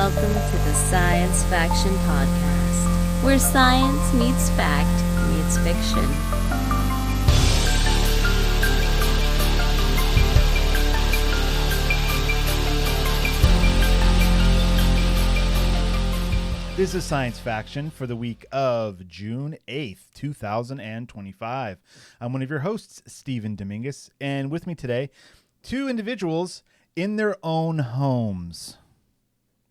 welcome to the Science Faction Podcast, where science meets fact meets fiction. This is Science Faction for the week of June 8th, 2025. I'm one of your hosts, Stephen Dominguez, and with me today, two individuals in their own homes.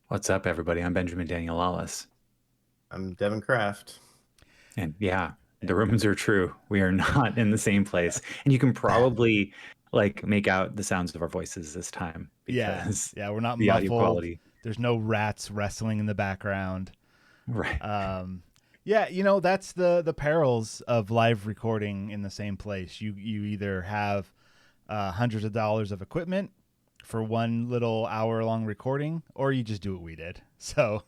What's up, everybody? I'm Benjamin Daniel Lawless. I'm Devon Kraft. And yeah, the rumors are true. We are not in the same place. And you can probably make out the sounds of our voices this time. Because yeah, we're not the muffled. audio quality. There's no rats wrestling in the background. Right. Yeah, you know, that's the perils of live recording in the same place. You either have hundreds of dollars of equipment for one little hour-long recording, or you just do what we did. So,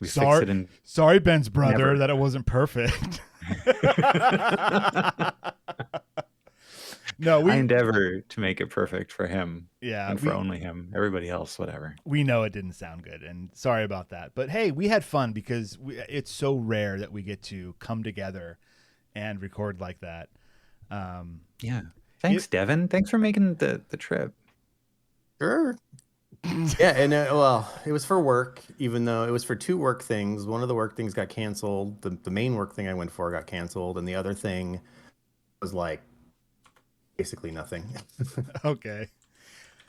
sorry, Ben's brother, that it wasn't perfect. No, I endeavor to make it perfect for him. Yeah, and for only him. Everybody else, whatever. We know it didn't sound good, and sorry about that. But hey, we had fun because it's so rare that we get to come together and record like that. Yeah. Thanks, Devon. Thanks for making the trip. Sure. Yeah, and well, it was for work, even though it was for two work things. One of the work things got canceled. The main work thing I went for got canceled, and the other thing was basically nothing. Okay.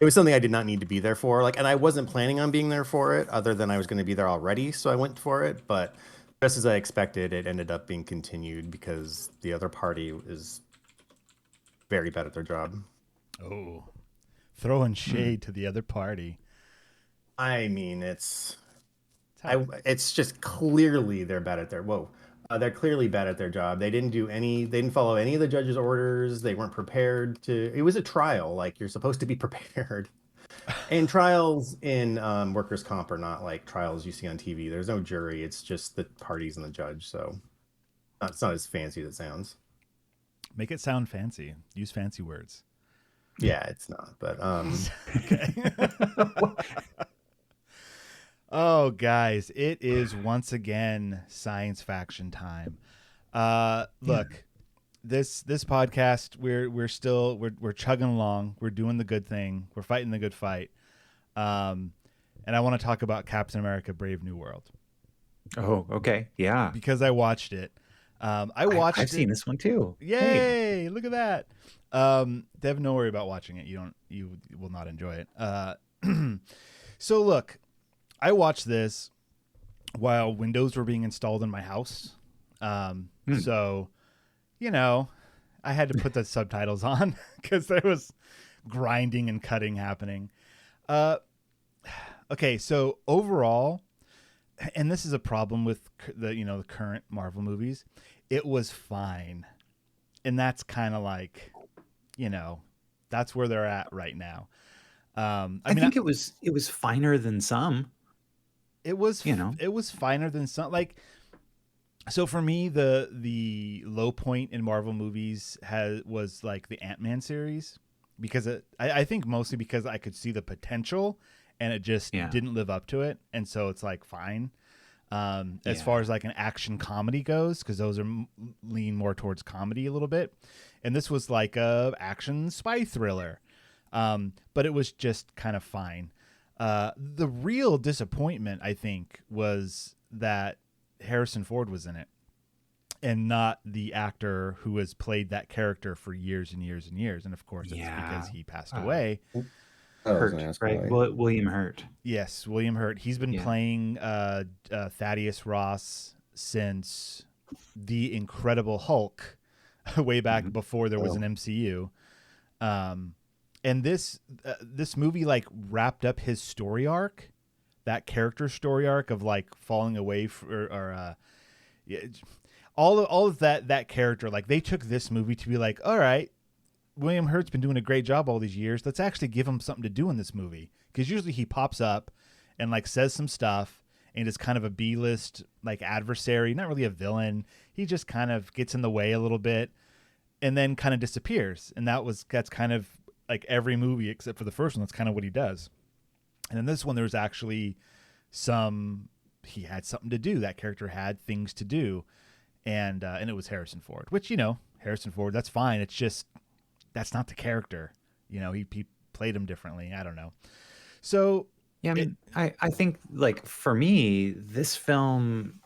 It was something I did not need to be there for. And I wasn't planning on being there for it, other than I was going to be there already, so I went for it. But just as I expected, it ended up being continued because the other party is very bad at their job. Oh, throwing shade to the other party. I mean, it's just clearly they're bad at their they're clearly bad at their job. They didn't follow any of the judge's orders. They weren't prepared to. It was a trial. You're supposed to be prepared. And trials in workers' comp are not like trials you see on TV. There's no jury. It's just the parties and the judge. So it's not as fancy as it sounds. Make it sound fancy. Use fancy words. Yeah, it's not. But okay. Oh, guys, it is once again Science Faction time. Look, this podcast, we're chugging along. We're doing the good thing. We're fighting the good fight. And I want to talk about Captain America: Brave New World. Oh, okay, yeah. Because I watched it. I've seen this one too. Yay! Hey. Look at that. Dev, don't worry about watching it. You will not enjoy it. So look. I watched this while Windows were being installed in my house. So, I had to put the subtitles on because there was grinding and cutting happening. Okay, so overall, and this is a problem with the current Marvel movies, it was fine. And that's kind of that's where they're at right now. I think it was finer than some. It was, it was finer than some. So for me, the low point in Marvel movies was the Ant-Man series, because I think mostly because I could see the potential and it just didn't live up to it, and so it's fine. As far as an action comedy goes, because those are lean more towards comedy a little bit, and this was a action spy thriller, but it was just kind of fine. The real disappointment, I think, was that Harrison Ford was in it and not the actor who has played that character for years and years and years. And of course, it's because he passed away. Hurt, right? William Hurt. Yes, William Hurt. He's been playing Thaddeus Ross since The Incredible Hulk, way back before there was an MCU. And this movie wrapped up his story arc, that character story arc of falling away all of that character. They took this movie to be all right, William Hurt's been doing a great job all these years. Let's actually give him something to do in this movie, because usually he pops up and says some stuff and is kind of a B-list adversary, not really a villain. He just kind of gets in the way a little bit and then kind of disappears. And that's kind of every movie except for the first one. That's kind of what he does. And in this one, there's actually he had something to do. That character had things to do, and it was Harrison Ford, which, Harrison Ford, that's fine. It's just, that's not the character. He played him differently. I don't know. So yeah, I think, like, for me, this film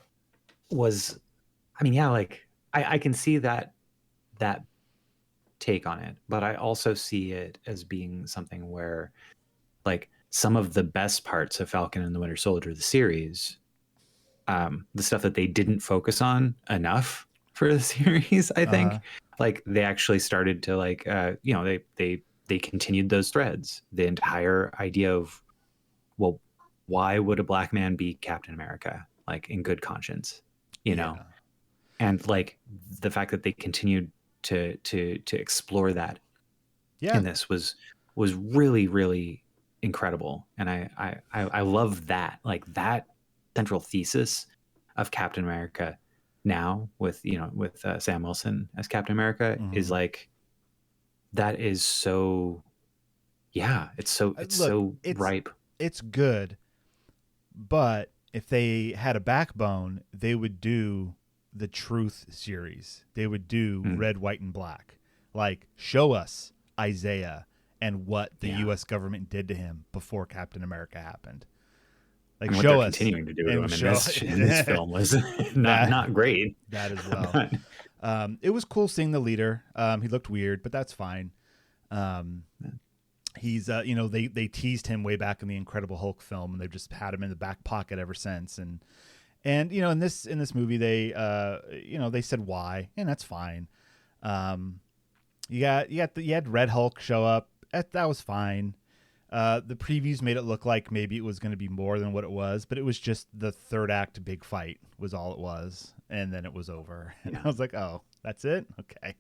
was, I can see that take on it, but I also see it as being something where, like, some of the best parts of Falcon and the Winter Soldier, the series, the stuff that they didn't focus on enough for the series, I think, like, they actually started to, like, they continued those threads. The entire idea of, well, why would a black man be Captain America, like, in good conscience, and, like, the fact that they continued to explore that in this was really, really incredible. And I love that, like, that central thesis of Captain America now with Sam Wilson as Captain America is, like, that is so, it's so ripe. It's good, but if they had a backbone, they would do the Truth series. They would do Red, White, and Black. Like, show us Isaiah and what the U.S. government did to him before Captain America happened. Like, and show what us. Continuing to do to him in this film was not great. That as well. It was cool seeing the leader. He looked weird, but that's fine. He's they teased him way back in the Incredible Hulk film, and they've just had him in the back pocket ever since. And in this movie they they said why, and that's fine. You had Red Hulk show up. That was fine. The previews made it look like maybe it was going to be more than what it was, but it was just the third act big fight was all it was, and then it was over. And I was like, oh, that's it? Okay.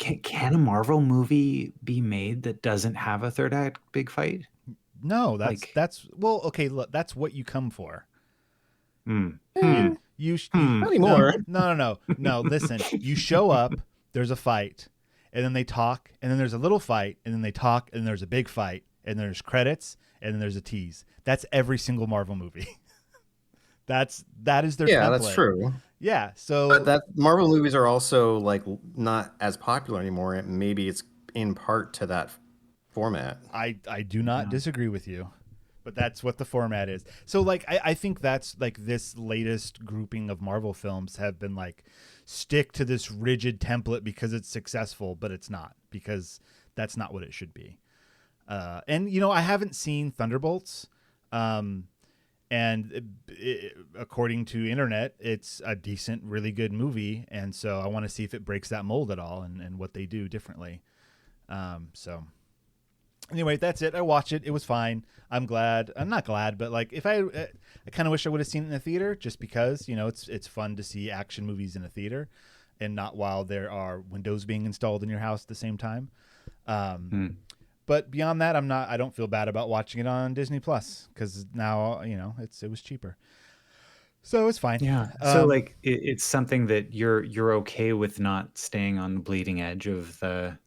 Can a Marvel movie be made that doesn't have a third act big fight? No, that's well, okay. Look, that's what you come for. Not anymore. No. Listen, you show up. There's a fight, and then they talk, and then there's a little fight, and then they talk, and there's a big fight, and there's credits, and then there's a tease. That's every single Marvel movie. that is their template. That's true. Yeah, so but that Marvel movies are also, like, not as popular anymore. And maybe it's in part to that format. I do not disagree with you, but that's what the format is. So, like, I think that's, like, this latest grouping of Marvel films have been, like, stick to this rigid template because it's successful, but it's not, because that's not what it should be. And I haven't seen Thunderbolts. And according to internet, it's a decent, really good movie. And so I want to see if it breaks that mold at all and what they do differently. So anyway, that's it. I watched it. It was fine. I'm glad. I'm not glad, but, like, if I kind of wish I would have seen it in the theater, just because, it's fun to see action movies in a theater and not while there are windows being installed in your house at the same time. But beyond that, I don't feel bad about watching it on Disney Plus, because now, it was cheaper. So it's fine. Yeah. So, like, it's something that you're okay with not staying on the bleeding edge of the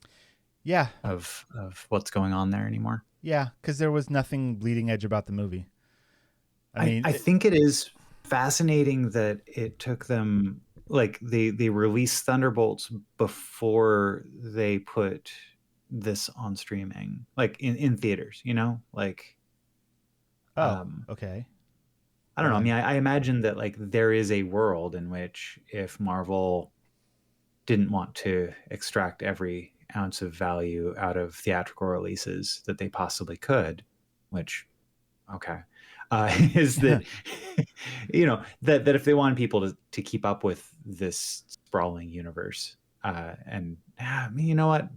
of what's going on there anymore. Yeah, because there was nothing bleeding edge about the movie. I think it is fascinating that it took them, like, they released Thunderbolts before they put this on streaming, like, in theaters, like, okay. I don't know. I mean, I imagine that, like, there is a world in which if Marvel didn't want to extract every ounce of value out of theatrical releases that they possibly could, which, is that, that if they wanted people to keep up with this sprawling universe, and you know what?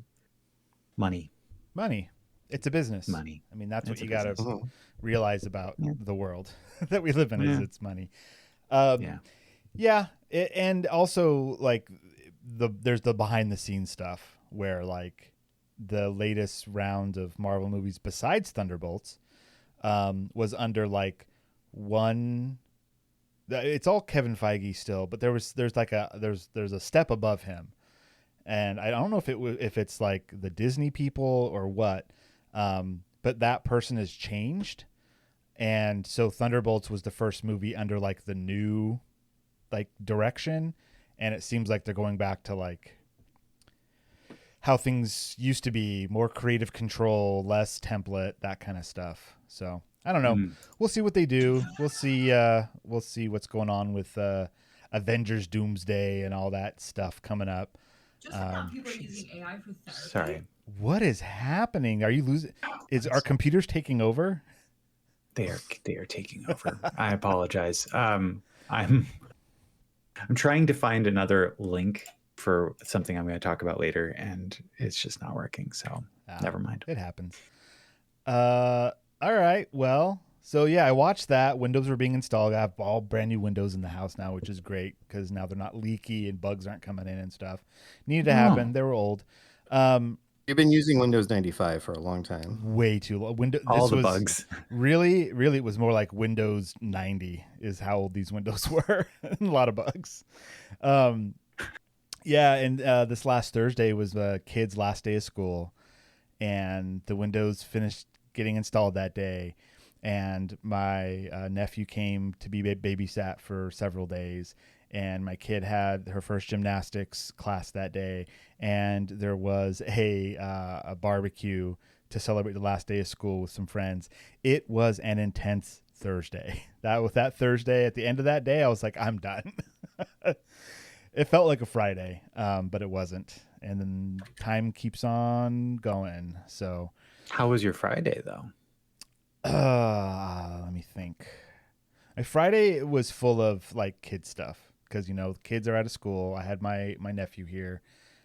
Money. It's a business. Money. I mean, that's what you got to realize about the world that we live in is it's money. And also, like, there's the behind the scenes stuff where, like, the latest round of Marvel movies besides Thunderbolts was under, like, one. It's all Kevin Feige still, but there's a step above him. And I don't know if it's like the Disney people or what, but that person has changed. And so Thunderbolts was the first movie under like the new like direction, and it seems like they're going back to like how things used to be, more creative control, less template, that kind of stuff. So I don't know. We'll see what they do. We'll see what's going on with Avengers Doomsday and all that stuff coming up. Just found people are using AI for therapy. Sorry. What is happening? Are you losing? Our computers taking over? They are taking over. I apologize. I'm trying to find another link for something I'm going to talk about later, and it's just not working. So never mind. It happens. All right. Well, so yeah, I watched that. Windows were being installed. I have all brand new windows in the house now, which is great because now they're not leaky and bugs aren't coming in and stuff. Needed to happen. They were old. You've been using Windows 95 for a long time. Way too long. Bugs. Really, it was more like Windows 90 is how old these windows were. A lot of bugs. Yeah, and this last Thursday was the kids' last day of school, and the Windows finished getting installed that day. And my nephew came to be babysat for several days, and my kid had her first gymnastics class that day, and there was a barbecue to celebrate the last day of school with some friends. It was an intense Thursday. That Thursday, at the end of that day, I was like, I'm done. It felt like a Friday, but it wasn't. And then time keeps on going. So, how was your Friday though? Let me think. My Friday was full of like kid stuff because kids are out of school. I had my nephew here,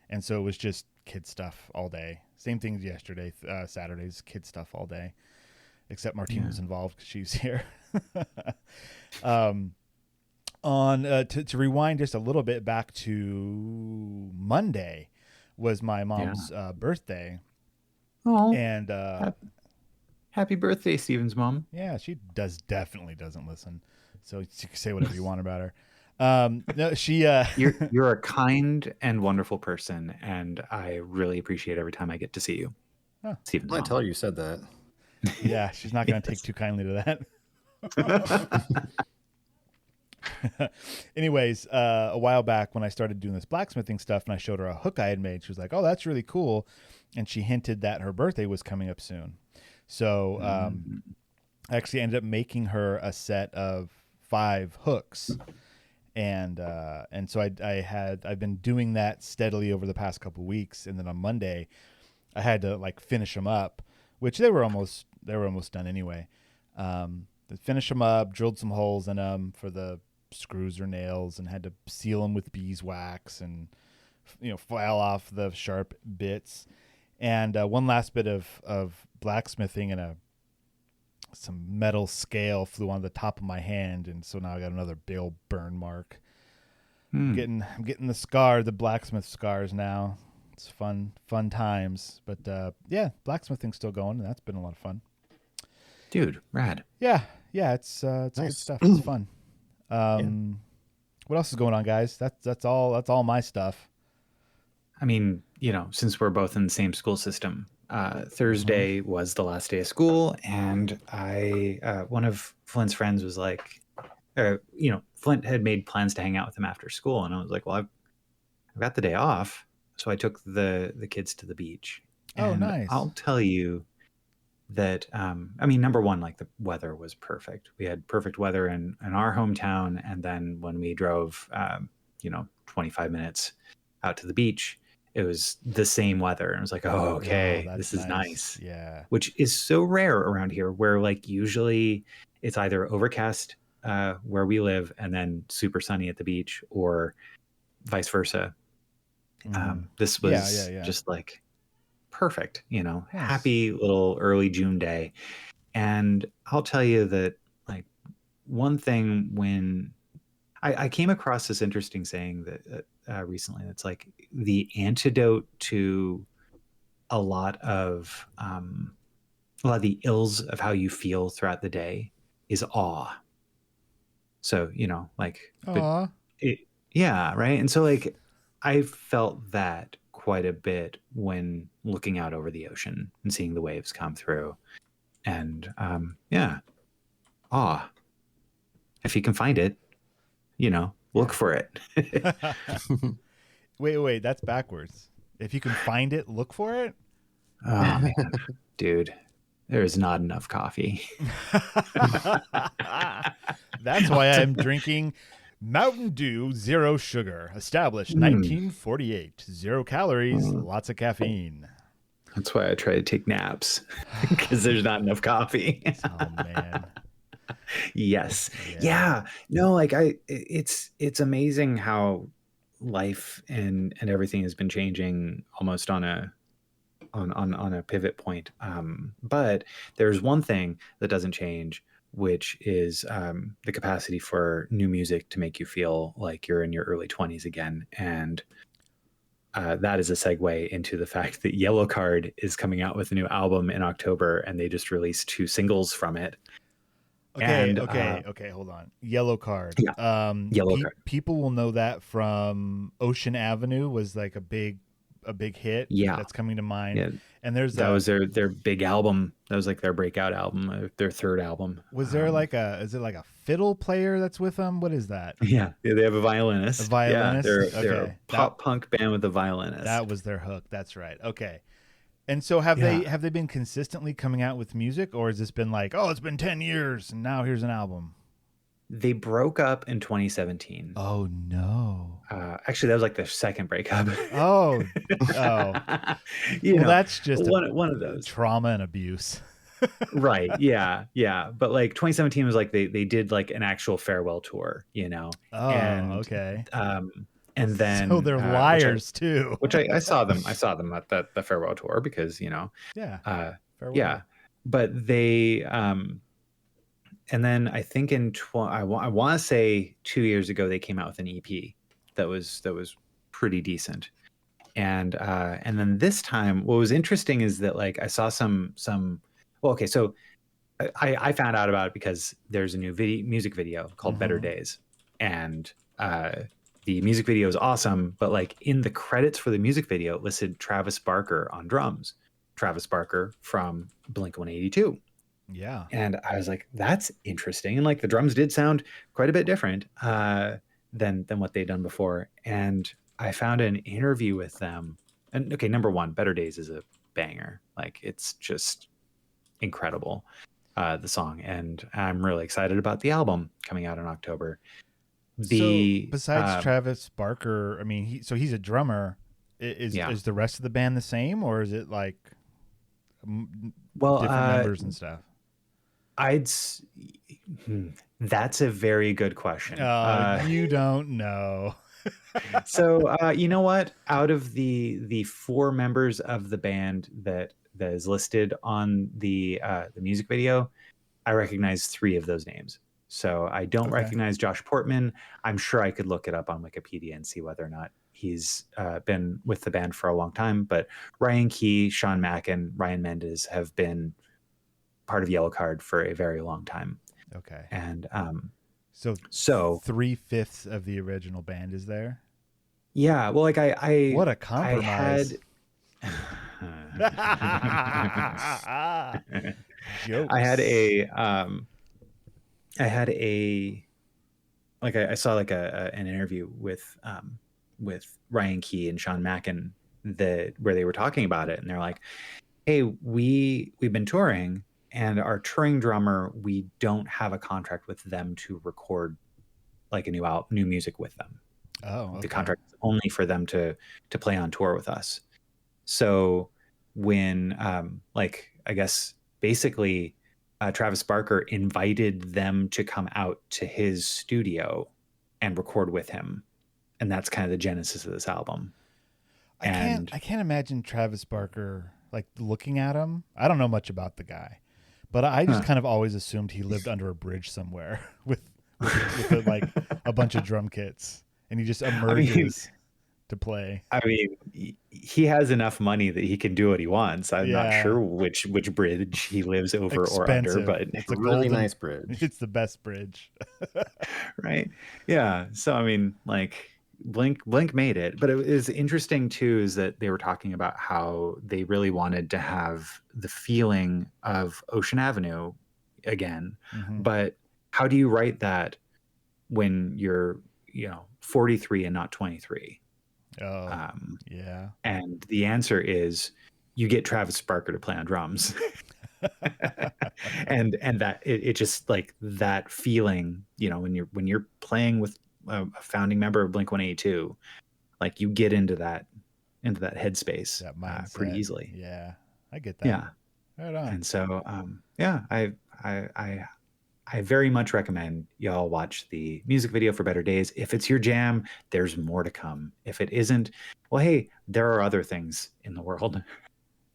and so it was just kid stuff all day. Same thing as yesterday. Saturdays, kid stuff all day, except Martine was involved because she's here. To rewind just a little bit back to Monday was my mom's birthday. Oh, and happy birthday, Steven's mom. Yeah, she definitely doesn't listen, so you can say whatever you want about her. No, she you're a kind and wonderful person, and I really appreciate every time I get to see you. Steven's mom. I tell her you said that. Yeah, she's not going to take too kindly to that. Anyways, a while back when I started doing this blacksmithing stuff and I showed her a hook I had made, she was like, "Oh, that's really cool." And she hinted that her birthday was coming up soon. So I actually ended up making her a set of 5 hooks. And so I've been doing that steadily over the past couple of weeks. And then on Monday I had to like finish them up, which they were almost done anyway. Finish them up, drilled some holes in them for the screws or nails, and had to seal them with beeswax and file off the sharp bits. And one last bit of blacksmithing, and some metal scale flew on the top of my hand, and so now I got another big old burn mark. I'm getting the blacksmith scars now. It's fun times, but yeah, blacksmithing's still going, and that's been a lot of fun. Dude, rad. Yeah, it's nice. Good stuff. It's fun. What else is going on, guys? That's all my stuff. I mean, since we're both in the same school system, Thursday was the last day of school, and one of Flint's friends was like, Flint had made plans to hang out with him after school, and I was like, well, I've got the day off, so I took the kids to the beach. Oh, nice. I'll tell you that, number one, like the weather was perfect. We had perfect weather in our hometown, and then when we drove, 25 minutes out to the beach, it was the same weather. And I was like, oh, okay, this is nice. Yeah. Which is so rare around here, where like usually it's either overcast where we live and then super sunny at the beach, or vice versa. This was just like perfect, nice. Happy little early June day. And I'll tell you that, like, one thing, when I came across this interesting saying that recently, that's like the antidote to a lot of the ills of how you feel throughout the day is awe. So, right. And so, like, I felt that quite a bit when looking out over the ocean and seeing the waves come through. And if you can find it, look for it. Wait, that's backwards. If you can find it, look for it. Oh man, dude, there is not enough coffee. That's why I'm drinking Mountain Dew Zero Sugar, established 1948. 0 calories, lots of caffeine. That's why I try to take naps, because there's not enough coffee. Oh man. Yes. Yeah. No, like it's amazing how life and everything has been changing almost on a pivot point. But there's one thing that doesn't change, which is the capacity for new music to make you feel like you're in your early 20s again. And that is a segue into the fact that Yellowcard is coming out with a new album in October, and they just released 2 singles from it. Okay, hold on. Yellowcard. Yeah. Yellowcard. People will know that from Ocean Avenue was like a big hit. Yeah. That's coming to mind. Yeah. And there's that was their big album. That was like their breakout album, their 3rd album. Was there is it like a fiddle player that's with them? What is that? Yeah, they have a violinist. A violinist? Yeah, they're a pop punk band with a violinist. That was their hook. That's right. Okay. And so have they been consistently coming out with music, or has this been like, oh, it's been 10 years and now here's an album? They broke up in 2017. Oh no. Actually, that was like their 2nd breakup. Oh. That's just one of those trauma and abuse. Right. Yeah. But like 2017 was like they did like an actual farewell tour, Oh, okay. And then so they're liars too. Which I saw them. I saw them at the farewell tour because farewell. Yeah. But they and then I think I want to say 2 years ago they came out with an EP that was pretty decent. And then this time what was interesting is that like I saw some so I found out about it because there's a new music video called Better Days, and the music video is awesome, but like in the credits for the music video it listed Travis Barker on drums. Travis Barker from Blink-182. Yeah. And I was like, that's interesting. And like the drums did sound quite a bit different than what they'd done before. And I found an interview with them. And okay, number one, Better Days is a banger. Like it's just incredible, the song. And I'm really excited about the album coming out in October. So besides Travis Barker, I mean, he's a drummer. Is the rest of the band the same, or is it like different members and stuff? That's a very good question. You don't know. So you know what? Out of the 4 members of the band that is listed on the music video, I recognize 3 of those names. So I don't recognize Josh Portman. I'm sure I could look it up on Wikipedia and see whether or not he's been with the band for a long time. But Ryan Key, Sean Mack, and Ryan Mendes have been part of Yellowcard for a very long time. Okay. And so 3/5 of the original band is there? Yeah. Well, like I what a compromise. I saw like an interview with Ryan Key and Sean Macken where they were talking about it, and they're like, hey, we've been touring, and our touring drummer, we don't have a contract with them to record like a new music with them. Oh, okay. The contract is only for them to play on tour with us. So when I guess basically Travis Barker invited them to come out to his studio and record with him, and that's kind of the genesis of this album. I can't imagine Travis Barker like looking at him. I don't know much about the guy, but I just kind of always assumed he lived under a bridge somewhere with like a bunch of drum kits, and he just emerges to play. I mean, he has enough money that he can do what he wants. I'm not sure which bridge he lives over or under, but it's a really nice bridge. It's the best bridge. Right. Yeah. So, I mean, like Blink made it, but it was interesting too is that they were talking about how they really wanted to have the feeling of Ocean Avenue again. But how do you write that when you're 43 and not 23? Yeah. And the answer is you get Travis Barker to play on drums. and that it just like that feeling, when you're playing with a founding member of Blink-182, like you get into that headspace, that mindset, pretty easily. Yeah, I get that. Yeah, right on. And so I very much recommend y'all watch the music video for Better Days. If it's your jam, there's more to come. If it isn't, well, hey, there are other things in the world.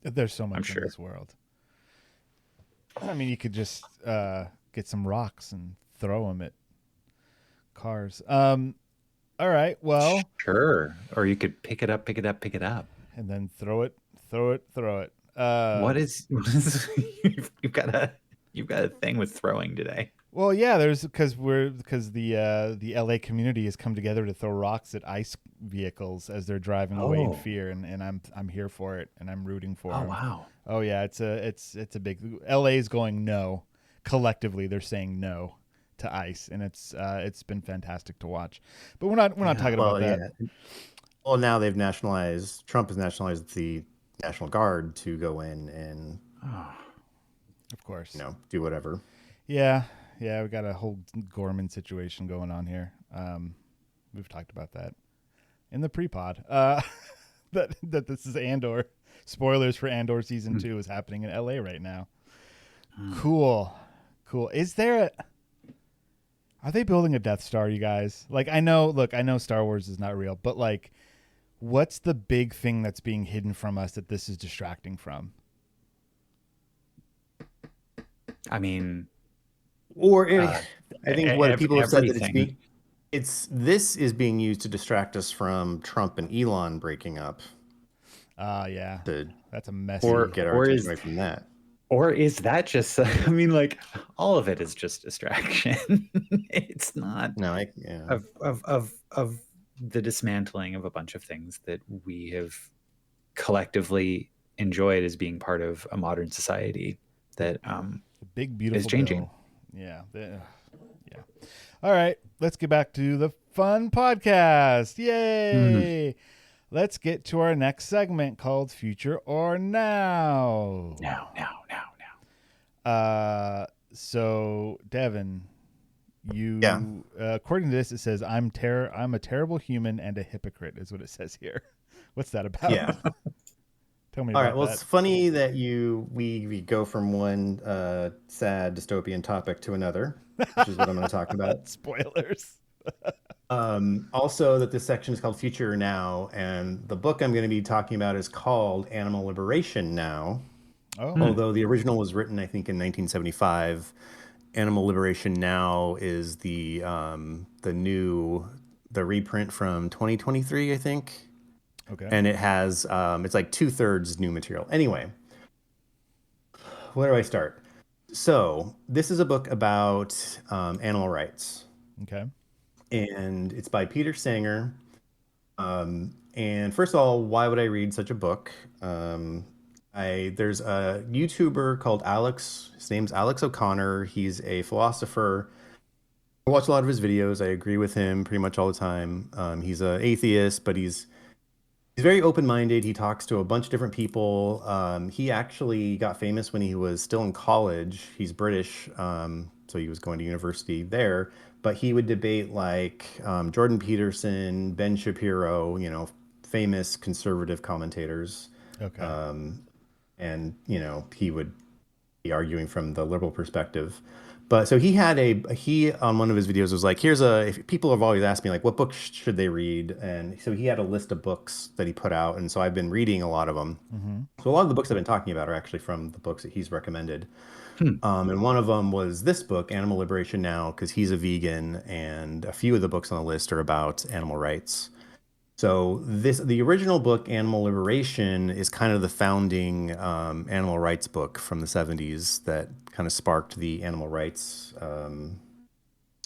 There's so much in this world. I mean, you could just get some rocks and throw them at cars. All right, well, sure. Or you could pick it up, and then throw it. What is you've got a thing with throwing today? Well, yeah, because the LA community has come together to throw rocks at ICE vehicles as they're driving away in fear, and I'm here for it, and I'm rooting for them. Wow. Oh yeah, it's a big LA's going no. Collectively, they're saying no to ICE, and it's been fantastic to watch. But we're not talking about that. Yeah. Well, now Trump has nationalized the National Guard to go in and, of course, do whatever. Yeah, we got a whole Gorman situation going on here. We've talked about that in the pre-pod. That this is Andor. Spoilers for Andor season 2 is happening in LA right now. Cool. Is there are they building a Death Star, you guys? Like, I know Star Wars is not real, but like, what's the big thing that's being hidden from us that this is distracting from? I mean, I think what people have said that this is being used to distract us from Trump and Elon breaking up. Yeah, that's a mess. Get our attention away from that. Or is that just? I mean, like, all of it is just distraction. It's not. No, of the dismantling of a bunch of things that we have collectively enjoyed as being part of a modern society that the big beautiful is changing. Bill. Yeah. All right, let's get back to the fun podcast. Yay! Let's get to our next segment called Future or Now. Now. So Devon, you according to this, it says I'm a terrible human and a hypocrite is what it says here. What's that about? Yeah. Tell me. All about right. Well, that. it's funny that we go from one sad dystopian topic to another, which is what I'm going to talk about. Spoilers. Also, that this section is called Future Now, and the book I'm going to be talking about is called Animal Liberation Now. Although the original was written, I think, in 1975, Animal Liberation Now is the reprint from 2023, I think. Okay. And it has it's like 2/3 new material. Anyway, where do I start? So this is a book about animal rights. Okay. And it's by Peter Sanger. And first of all, why would I read such a book? There's a YouTuber called Alex. His name's Alex O'Connor. He's a philosopher. I watch a lot of his videos. I agree with him pretty much all the time. He's an atheist, but he's very open-minded. He talks to a bunch of different people. He actually got famous when he was still in college. He's British, so he was going to university there. But he would debate like Jordan Peterson, Ben Shapiro, famous conservative commentators. Okay. And he would be arguing from the liberal perspective. But so he on one of his videos was like, if people have always asked me like, what books should they read? And so he had a list of books that he put out. And so I've been reading a lot of them. Mm-hmm. So a lot of the books I've been talking about are actually from the books that he's recommended. And one of them was this book, Animal Liberation Now, because he's a vegan, and a few of the books on the list are about animal rights. So the original book, Animal Liberation, is kind of the founding animal rights book from the 70s that kind of sparked the animal rights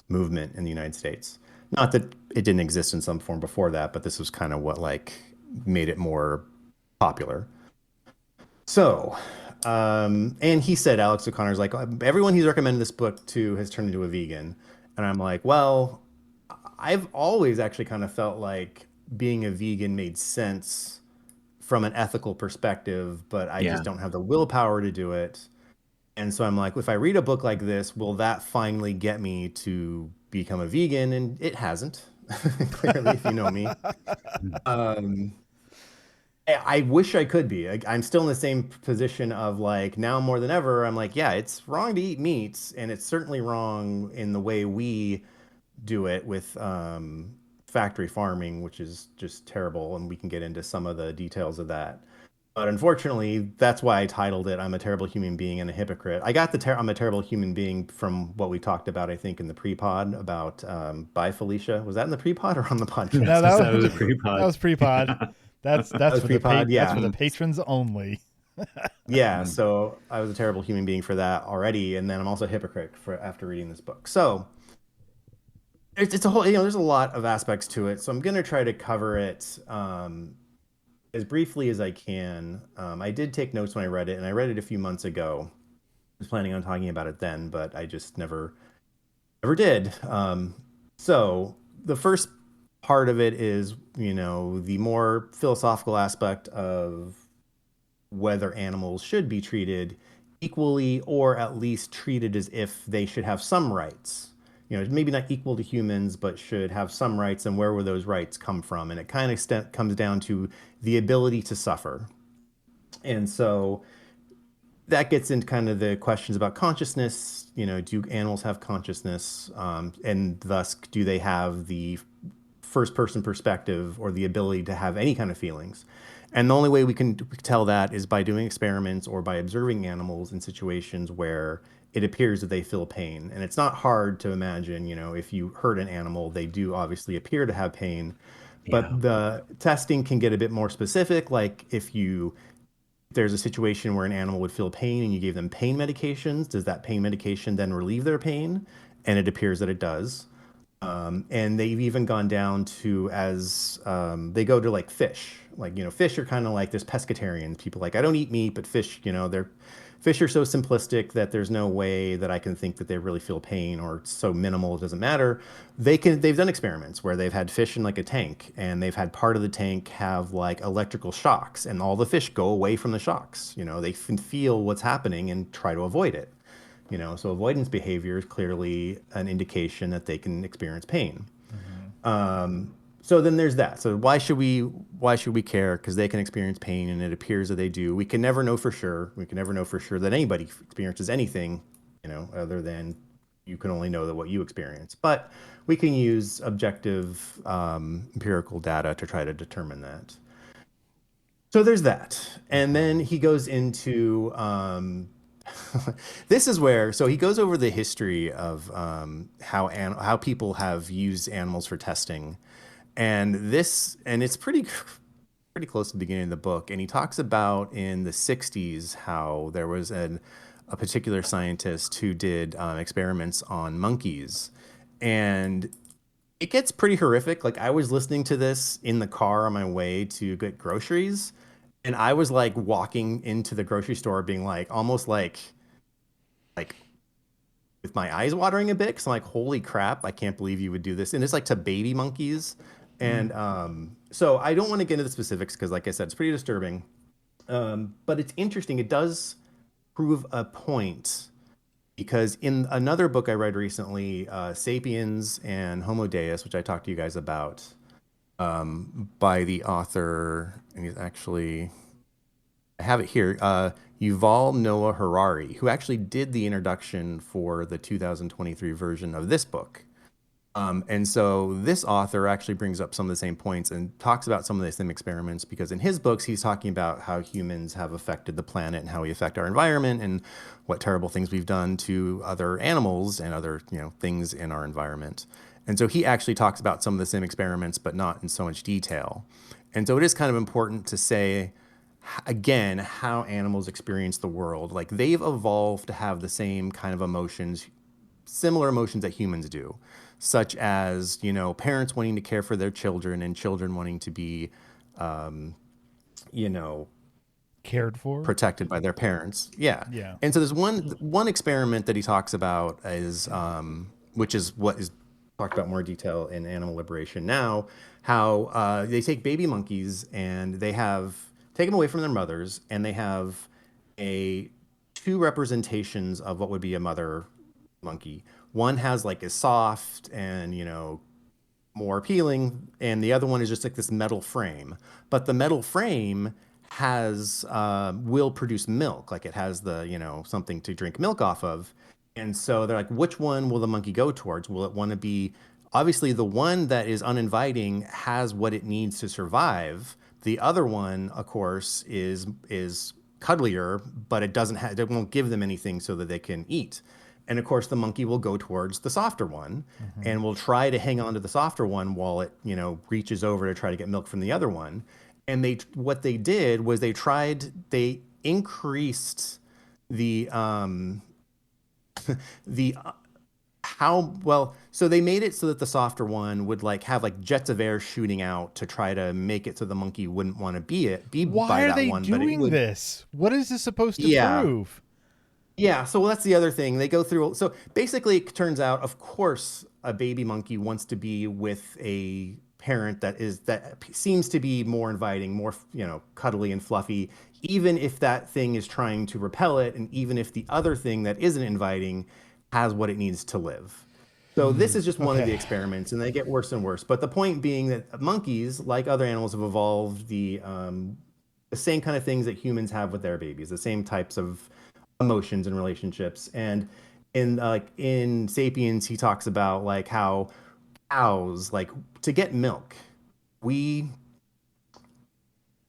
movement in the United States. Not that it didn't exist in some form before that, but this was kind of what like made it more popular. So, and he said, Alex O'Connor's like, everyone he's recommended this book to has turned into a vegan. And I'm like, well, I've always actually kind of felt like being a vegan made sense from an ethical perspective, but I just don't have the willpower to do it. And so I'm like, if I read a book like this, will that finally get me to become a vegan? And it hasn't, clearly, if you know me. I wish I could be. I'm still in the same position of like, now more than ever, I'm like, yeah, it's wrong to eat meats, and it's certainly wrong in the way we do it with factory farming, which is just terrible, and we can get into some of the details of that. But unfortunately, that's why I titled it "I'm a Terrible Human Being and a Hypocrite." I got the "I'm a Terrible Human Being" from what we talked about, I think, in the pre-pod about Bye Felicia. Was that in the pre-pod or on the podcast? No, that was a pre-pod. That was pre-pod. That's for pre-pod. That's for the patrons only. Yeah, so I was a terrible human being for that already, and then I'm also a hypocrite for after reading this book. So it's a whole, there's a lot of aspects to it. So I'm gonna try to cover it as briefly as I can. I did take notes when I read it, and I read it a few months ago. I was planning on talking about it then, but I just never did. So the first part of it is, the more philosophical aspect of whether animals should be treated equally, or at least treated as if they should have some rights. Maybe not equal to humans, but should have some rights, and where would those rights come from? And it kind of comes down to the ability to suffer. And so that gets into kind of the questions about consciousness. Do animals have consciousness? And thus, do they have the first person perspective or the ability to have any kind of feelings? And the only way we can tell that is by doing experiments or by observing animals in situations where it appears that they feel pain. And it's not hard to imagine, if you hurt an animal, they do obviously appear to have pain. But the testing can get a bit more specific. Like if there's a situation where an animal would feel pain and you gave them pain medications, does that pain medication then relieve their pain? And it appears that it does. And they've even gone down to they go to like fish. Like, fish are kind of like, there's pescatarians, people like, I don't eat meat, but fish, fish are so simplistic that there's no way that I can think that they really feel pain, or it's so minimal it doesn't matter. They've done experiments where they've had fish in like a tank, and they've had part of the tank have like electrical shocks, and all the fish go away from the shocks. They can feel what's happening and try to avoid it. So avoidance behavior is clearly an indication that they can experience pain. So then there's that. So why should we care? Because they can experience pain, and it appears that they do. We can never know for sure. We can never know for sure that anybody experiences anything, other than you can only know that what you experience. But we can use objective empirical data to try to determine that. So there's that. And then he goes into this is where, so he goes over the history of how people have used animals for testing. And it's pretty close to the beginning of the book. And he talks about in the 60s how there was a particular scientist who did experiments on monkeys. And it gets pretty horrific. Like, I was listening to this in the car on my way to get groceries. And I was like walking into the grocery store being like, almost like with my eyes watering a bit. Cause I'm like, holy crap, I can't believe you would do this. And it's like to baby monkeys. And so I don't want to get into the specifics because, like I said, it's pretty disturbing. But it's interesting. It does prove a point, because in another book I read recently, Sapiens and Homo Deus, which I talked to you guys about, by the author, and he's actually, I have it here, Yuval Noah Harari, who actually did the introduction for the 2023 version of this book. And so this author actually brings up some of the same points and talks about some of the same experiments, because in his books, he's talking about how humans have affected the planet and how we affect our environment and what terrible things we've done to other animals and other, things in our environment. And so he actually talks about some of the same experiments, but not in so much detail. And so it is kind of important to say, again, how animals experience the world. Like, they've evolved to have the same kind of emotions similar emotions that humans do, such as, you know, parents wanting to care for their children and children wanting to be, you know, cared for, protected by their parents. Yeah. Yeah. And so there's one experiment that he talks about is, which is what is talked about more detail in Animal Liberation Now, how they take baby monkeys and they take them away from their mothers, and they have two representations of what would be a mother monkey. One has like a soft and, you know, more appealing, and the other one is just like this metal frame. But the metal frame has will produce milk, like it has the, you know, something to drink milk off of. And so they're like, which one will the monkey go towards? Will it want to be, obviously the one that is uninviting has what it needs to survive. The other one, of course, is cuddlier, but it won't give them anything so that they can eat. And of course, the monkey will go towards the softer one, and will try to hang on to the softer one while it, you know, reaches over to try to get milk from the other one. And what they did was they increased the so they made it so that the softer one would like have like jets of air shooting out to try to make it so the monkey wouldn't want to be Why by are that they one. doing this? What is this supposed to prove? Yeah, so that's the other thing. They go through. So basically, it turns out, of course, a baby monkey wants to be with a parent that seems to be more inviting, more, you know, cuddly and fluffy, even if that thing is trying to repel it, and even if the other thing that isn't inviting has what it needs to live. So this is just one of the experiments, and they get worse and worse. But the point being that monkeys, like other animals, have evolved the same kind of things that humans have with their babies, the same types of emotions and relationships. And in Sapiens, he talks about like how cows, like to get milk, we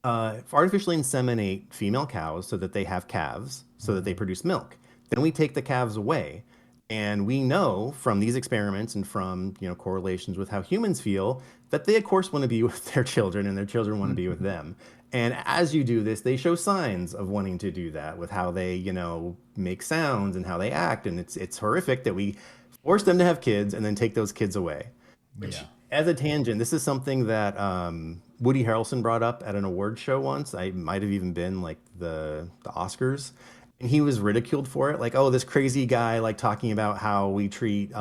artificially inseminate female cows so that they have calves, so that they produce milk. Then we take the calves away. And we know from these experiments and from, you know, correlations with how humans feel that they, of course, want to be with their children, and their children want to be with them. And as you do this, they show signs of wanting to do that with how they, you know, make sounds and how they act. And it's horrific that we force them to have kids and then take those kids away. Which, as a tangent, this is something that Woody Harrelson brought up at an award show once. I might have even been like the Oscars. And he was ridiculed for it, like, oh, this crazy guy, like talking about how we treat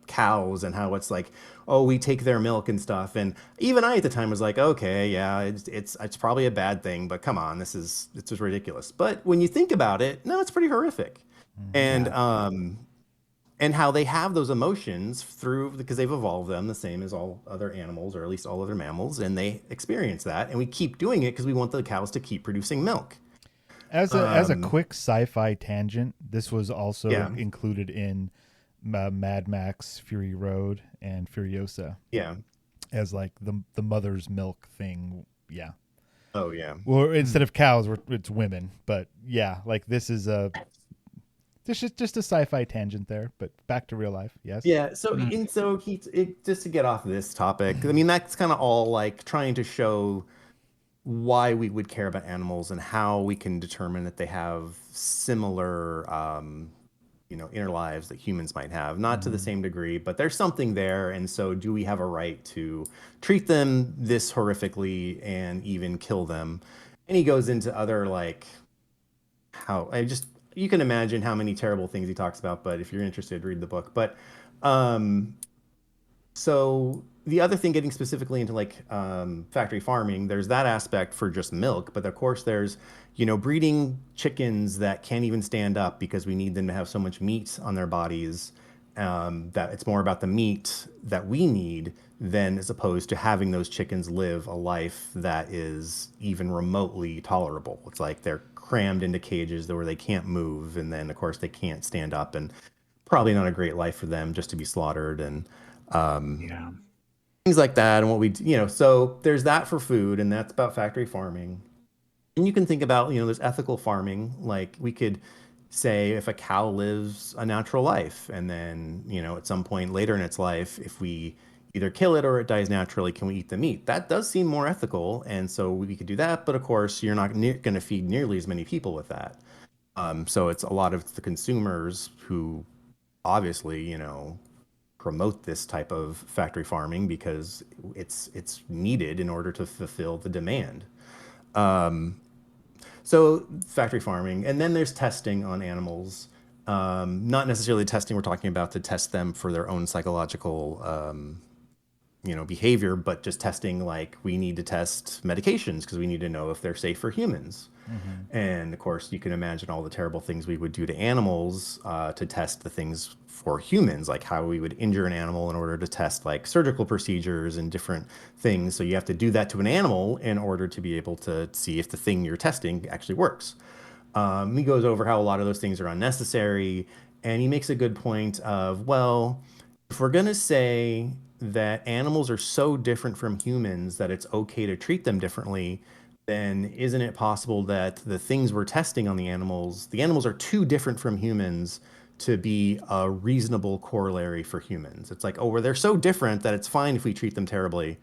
cows and how it's like, oh, we take their milk and stuff. And even I at the time was like, okay, yeah, it's probably a bad thing, but come on, it's just ridiculous. But when you think about it, no, it's pretty horrific. And how they have those emotions because they've evolved them the same as all other animals, or at least all other mammals, and they experience that. And we keep doing it because we want the cows to keep producing milk. As a quick sci-fi tangent, this was also included in Mad Max, Fury Road, and Furiosa. Yeah, as like the mother's milk thing. Yeah. Oh yeah. Well, instead of cows, it's women. But yeah, like this is just a sci-fi tangent there. But back to real life. Yes. Yeah. So just to get off this topic, I mean, that's kind of all like trying to show why we would care about animals and how we can determine that they have similar, you know, inner lives that humans might have. Not to the same degree, but there's something there. And so do we have a right to treat them this horrifically and even kill them? And he goes into other, like, you can imagine how many terrible things he talks about, but if you're interested, read the book. But so the other thing, getting specifically into like factory farming, there's that aspect for just milk, but of course there's, you know, breeding chickens that can't even stand up because we need them to have so much meat on their bodies, that it's more about the meat that we need than as opposed to having those chickens live a life that is even remotely tolerable. It's like they're crammed into cages where they can't move, and then of course they can't stand up, and probably not a great life for them just to be slaughtered, and things like that. And what we, you know, so there's that for food, and that's about factory farming. And you can think about, you know, there's ethical farming. Like we could say if a cow lives a natural life, and then, you know, at some point later in its life, if we either kill it or it dies naturally, can we eat the meat? That does seem more ethical. And so we could do that. But of course, you're not going to feed nearly as many people with that. So it's a lot of the consumers who obviously, promote this type of factory farming because it's needed in order to fulfill the demand. So factory farming, and then there's testing on animals. Not necessarily testing we're talking about to test them for their own psychological behavior, but just testing, like we need to test medications because we need to know if they're safe for humans. And of course, you can imagine all the terrible things we would do to animals to test the things for humans, like how we would injure an animal in order to test like surgical procedures and different things. So you have to do that to an animal in order to be able to see if the thing you're testing actually works. He goes over how a lot of those things are unnecessary, and he makes a good point of, well, if we're going to say that animals are so different from humans that it's okay to treat them differently, then isn't it possible that the things we're testing on the animals are too different from humans to be a reasonable corollary for humans? It's like, oh, well, they're so different that it's fine if we treat them terribly.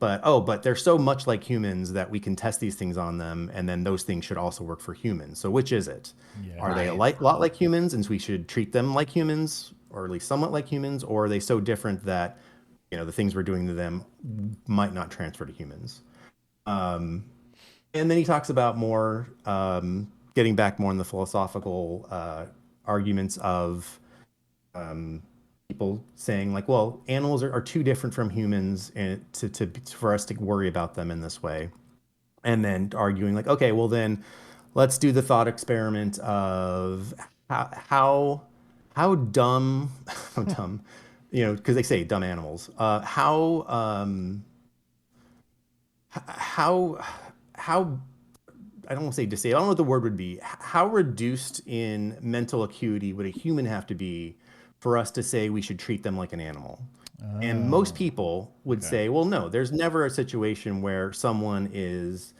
But they're so much like humans that we can test these things on them, and then those things should also work for humans. So which is it? Yeah. Are they a lot like humans, and so we should treat them like humans, or at least somewhat like humans, or are they so different that the things we're doing to them might not transfer to humans? And then he talks about more getting back more in the philosophical arguments of people saying like, well, animals are too different from humans and for us to worry about them in this way. And then arguing like, okay, well then let's do the thought experiment of how dumb, how dumb, because they say dumb animals, how I don't want to say disabled, I don't know what the word would be. How reduced in mental acuity would a human have to be for us to say we should treat them like an animal? And most people would say, well, no, there's never a situation where someone is,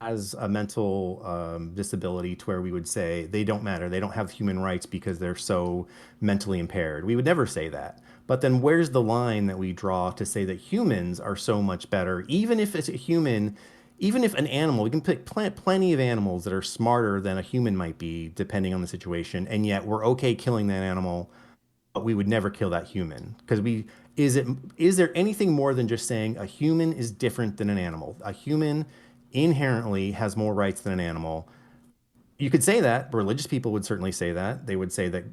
has a mental disability to where we would say they don't matter. They don't have human rights because they're so mentally impaired. We would never say that. But then where's the line that we draw to say that humans are so much better, even if it's a human, even if an animal, we can pick plenty of animals that are smarter than a human might be, depending on the situation, and yet we're okay killing that animal, but we would never kill that human. Because is there anything more than just saying a human is different than an animal? A human inherently has more rights than an animal. You could say that. Religious people would certainly say that. They would say that,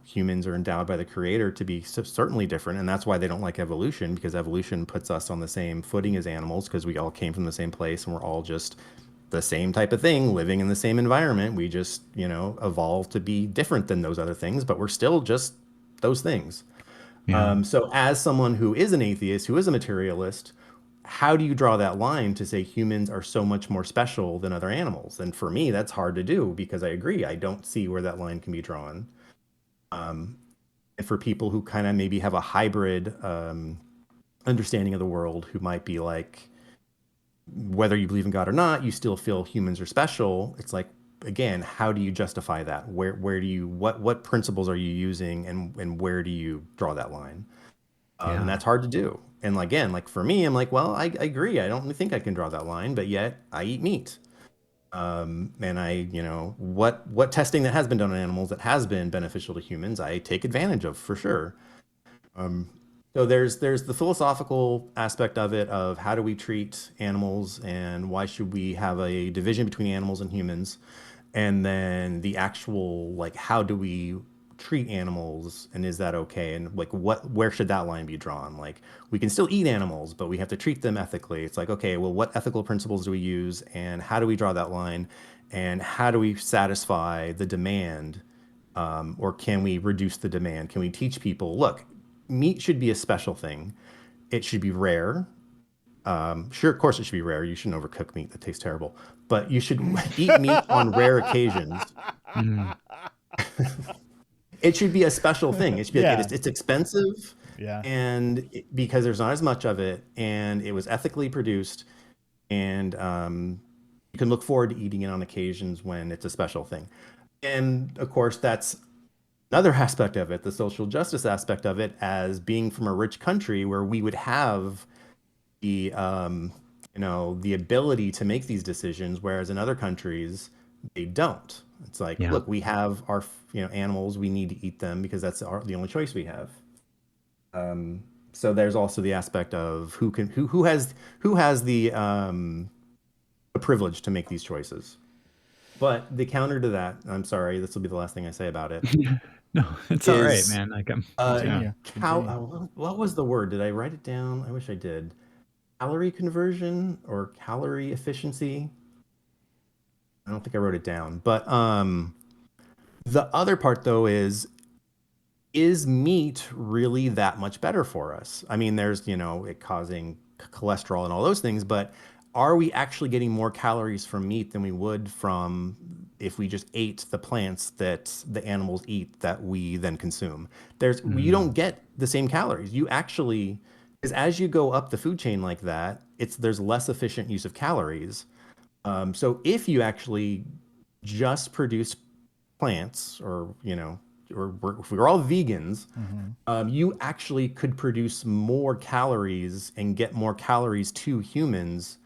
humans are endowed by the creator to be certainly different. And that's why they don't like evolution, because evolution puts us on the same footing as animals, because we all came from the same place and we're all just the same type of thing living in the same environment. We just, evolved to be different than those other things, but we're still just those things. Yeah. So as someone who is an atheist, who is a materialist, how do you draw that line to say humans are so much more special than other animals? And for me, that's hard to do, because I agree. I don't see where that line can be drawn. And for people who kind of maybe have a hybrid understanding of the world, who might be like, whether you believe in God or not, you still feel humans are special. It's like, again, how do you justify that? Where do you, what principles are you using, and where do you draw that line? And that's hard to do. And again, like for me, I'm like, well, I agree. I don't think I can draw that line, but yet I eat meat. And I, what testing that has been done on animals that has been beneficial to humans, I take advantage of for sure. So there's the philosophical aspect of it, of how do we treat animals and why should we have a division between animals and humans? And then the actual, like, how do we treat animals, and is that okay? And like, where should that line be drawn? Like, we can still eat animals, but we have to treat them ethically. It's like, okay, well, what ethical principles do we use, and how do we draw that line, and how do we satisfy the demand, or can we reduce the demand? Can we teach people, look, meat should be a special thing, it should be rare. Sure, of course it should be rare. You shouldn't overcook meat, that tastes terrible, but you should eat meat on rare occasions. It should be a special thing. It should be like, it's expensive, and because there's not as much of it, and it was ethically produced, and you can look forward to eating it on occasions when it's a special thing. And of course, that's another aspect of it, the social justice aspect of it, as being from a rich country where we would have the the ability to make these decisions, whereas in other countries they don't. It's like, Yeah. look, we have our animals, we need to eat them because that's the only choice we have. So there's also the aspect of who has the privilege to make these choices. But the counter to that, I'm sorry, this will be the last thing I say about it. No, it's all right, man. Like Continue. What was the word? Did I write it down? I wish I did. Calorie conversion or calorie efficiency. I don't think I wrote it down. But the other part though is meat really that much better for us? I mean, there's, it causing cholesterol and all those things, but are we actually getting more calories from meat than we would from if we just ate the plants that the animals eat that we then consume? You don't get the same calories. You actually, because as you go up the food chain like that, there's less efficient use of calories. So if you actually just produce plants or if we were all vegans, you actually could produce more calories and get more calories to humans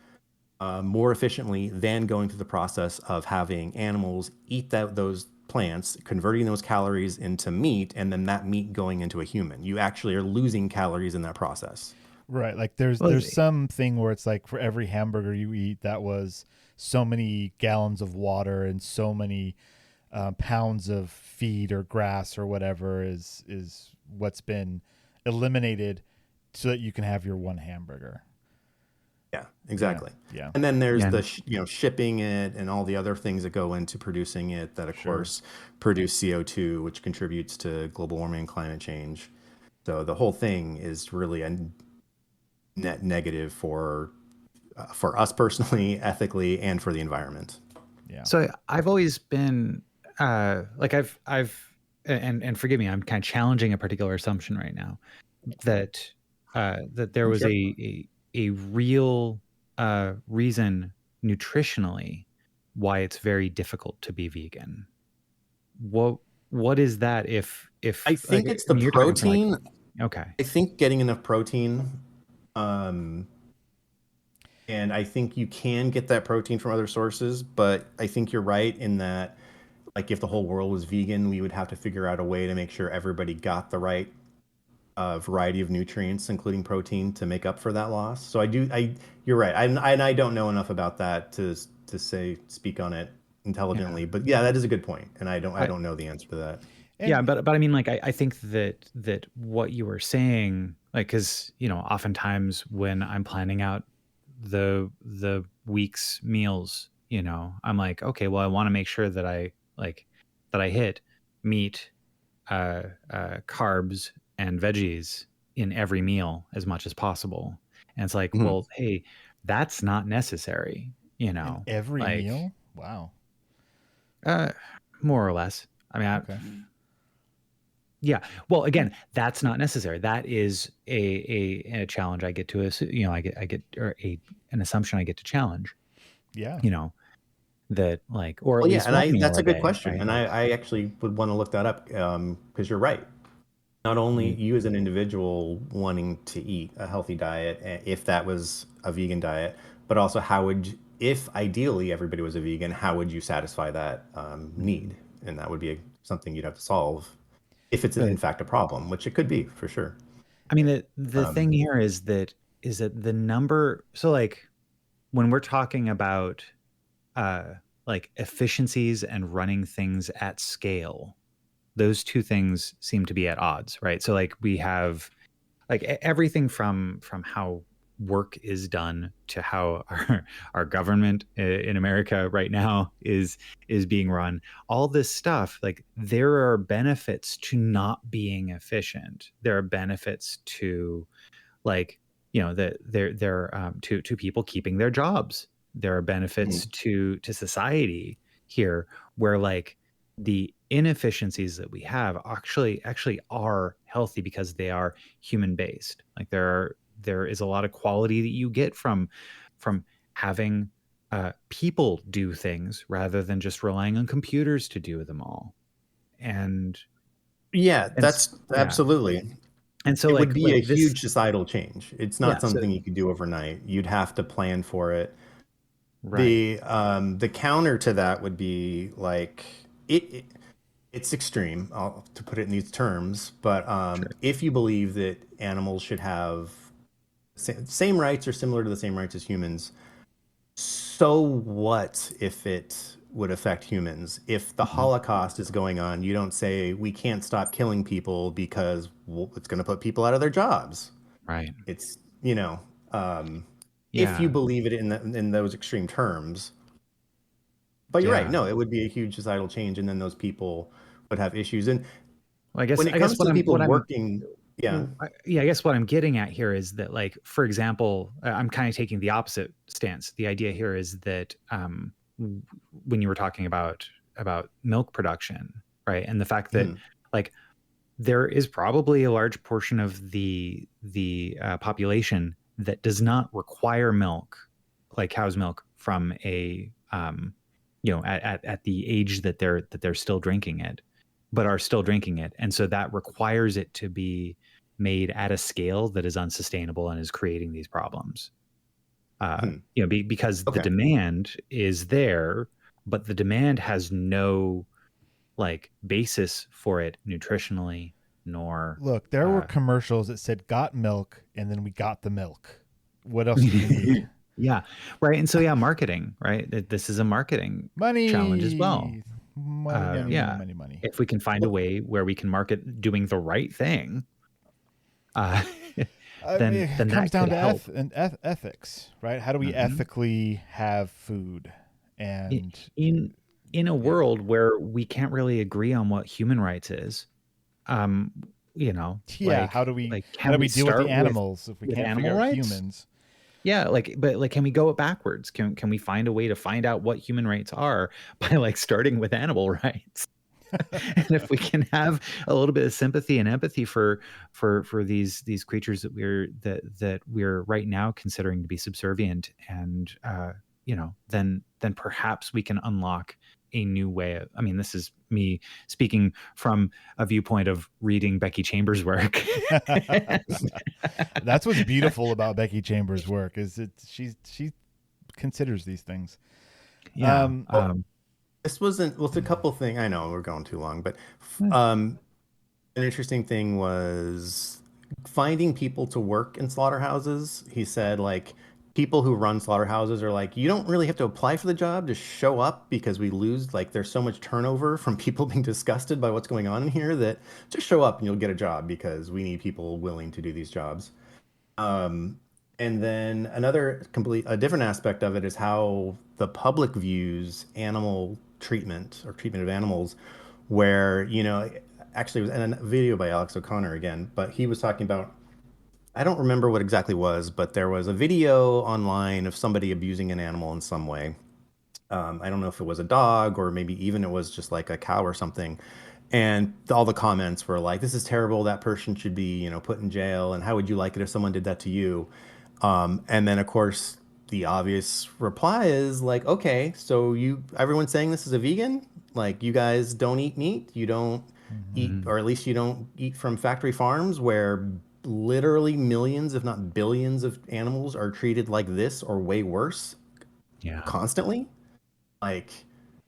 more efficiently than going through the process of having animals eat those plants, converting those calories into meat, and then that meat going into a human. You actually are losing calories in that process. Right. Like there's something where it's like for every hamburger you eat, that was so many gallons of water and so many pounds of feed or grass or whatever is what's been eliminated so that you can have your one hamburger. Yeah, exactly. Yeah. And then there's the shipping it and all the other things that go into producing it that of course produce CO2, which contributes to global warming and climate change. So the whole thing is really a net negative for us personally, ethically, and for the environment. Yeah. So I've always been like and forgive me, I'm kind of challenging a particular assumption right now that there was a real reason nutritionally why it's very difficult to be vegan. What is that? If I think it's the protein. Okay. I think getting enough protein, and I think you can get that protein from other sources, but I think you're right in that, like, if the whole world was vegan, we would have to figure out a way to make sure everybody got the right variety of nutrients, including protein, to make up for that loss. So you're right. I don't know enough about that to speak on it intelligently, but yeah, that is a good point. And I don't know the answer to that. But I mean, like, I think that what you were saying, like, cause oftentimes when I'm planning out the week's meals, I'm like, okay, well, I want to make sure that I hit meat, carbs and veggies in every meal as much as possible. And it's like, well, hey, that's not necessary, In every meal? Wow. More or less. I mean, okay. Yeah. Well, again, that's not necessary. That is a challenge I get to, I get or an assumption I get to challenge. Yeah. That like, or at least that's a good day, question. Right? And I actually would want to look that up because you're right. Not only you as an individual wanting to eat a healthy diet, if that was a vegan diet, but also if ideally everybody was a vegan, how would you satisfy that need? And that would be something you'd have to solve if it's in fact a problem, which it could be for sure. I mean, the thing here is that the number. So like when we're talking about like efficiencies and running things at scale, those two things seem to be at odds, right? So like we have like everything from how work is done to how our government in America right now is being run. All this stuff, like there are benefits to not being efficient. There are benefits to like, to people keeping their jobs. There are benefits to society here where like the inefficiencies that we have actually are healthy because they are human based. Like there is a lot of quality that you get from having people do things rather than just relying on computers to do them all. And that's absolutely. And so it would be a huge societal change. It's not something you could do overnight. You'd have to plan for it. Right. The counter to that would be like it's extreme, to put it in these terms, but Sure. if you believe that animals should have same rights or similar to the same rights as humans, so what if it would affect humans? If the Mhm. Holocaust is going on, you don't say we can't stop killing people because it's going to put people out of their jobs. Right. It's, if you Yeah. believe it in those extreme terms. But you're right. Yeah. No, it would be a huge societal change, and then those people would have issues. And Well, when it I guess comes to what the I'm people working, yeah, yeah, I guess what I'm getting at here is that, like, for example, I'm kind of taking the opposite stance. The idea here is that when you were talking about milk production, right, and the fact that mhm, like there is probably a large portion of the population that does not require milk, like cow's milk, from a at the age that they're still drinking it, but are still drinking it, and so that requires it to be made at a scale that is unsustainable and is creating these problems. mhm. Because the Okay. demand is there, but the demand has no like basis for it nutritionally, nor Look, there were commercials that said "got milk," and then we got the milk. What else do you need? yeah, right. And so yeah, marketing, right? This is a marketing challenge as well. Money, money, money, money, Yeah, money, money. if we can find a way where we can market doing the right thing, uh, I mean, then it comes that down could to help. ethics, right? How do we Mhm. ethically have food? I- And in in a yeah, world where we can't really agree on what human rights is, um, yeah. How can do we we deal with the start animals if we with can't figure animal out rights? humans? Yeah, but like, can we go backwards? Can we find a way to find out what human rights are by like starting with animal rights? And if we can have a little bit of sympathy and empathy for these creatures that we're right now considering to be subservient, and then perhaps we can unlock a new way I mean, this is me speaking from a viewpoint of reading Becky Chambers' work. That's what's beautiful about Becky Chambers' work is that she considers these things. Yeah. Well, this wasn't. Well, it's a couple things. I know we're going too long, but Hmm. an interesting thing was finding people to work in slaughterhouses. He said, like, people who run slaughterhouses are like, you don't really have to apply for the job, just show up because we lose, like, there's so much turnover from people being disgusted by what's going on in here that just show up and you'll get a job because we need people willing to do these jobs. Um, and then a different aspect of it is how the public views animal treatment or treatment of animals, where, actually it was in a video by Alex O'Connor again, but he was talking about, I don't remember what exactly was, but there was a video online of somebody abusing an animal in some way. I don't know if it was a dog or maybe even it was just like a cow or something. And all the comments were like, "This is terrible. That person should be, put in jail. And how would you like it if someone did that to you?" And then, of course, the obvious reply is like, "Okay, so everyone's saying this is a vegan? Like, you guys don't eat meat? You don't eat, Mhm. or at least you don't eat from factory farms where literally millions, if not billions, of animals are treated like this or way worse Yeah. constantly?" Like,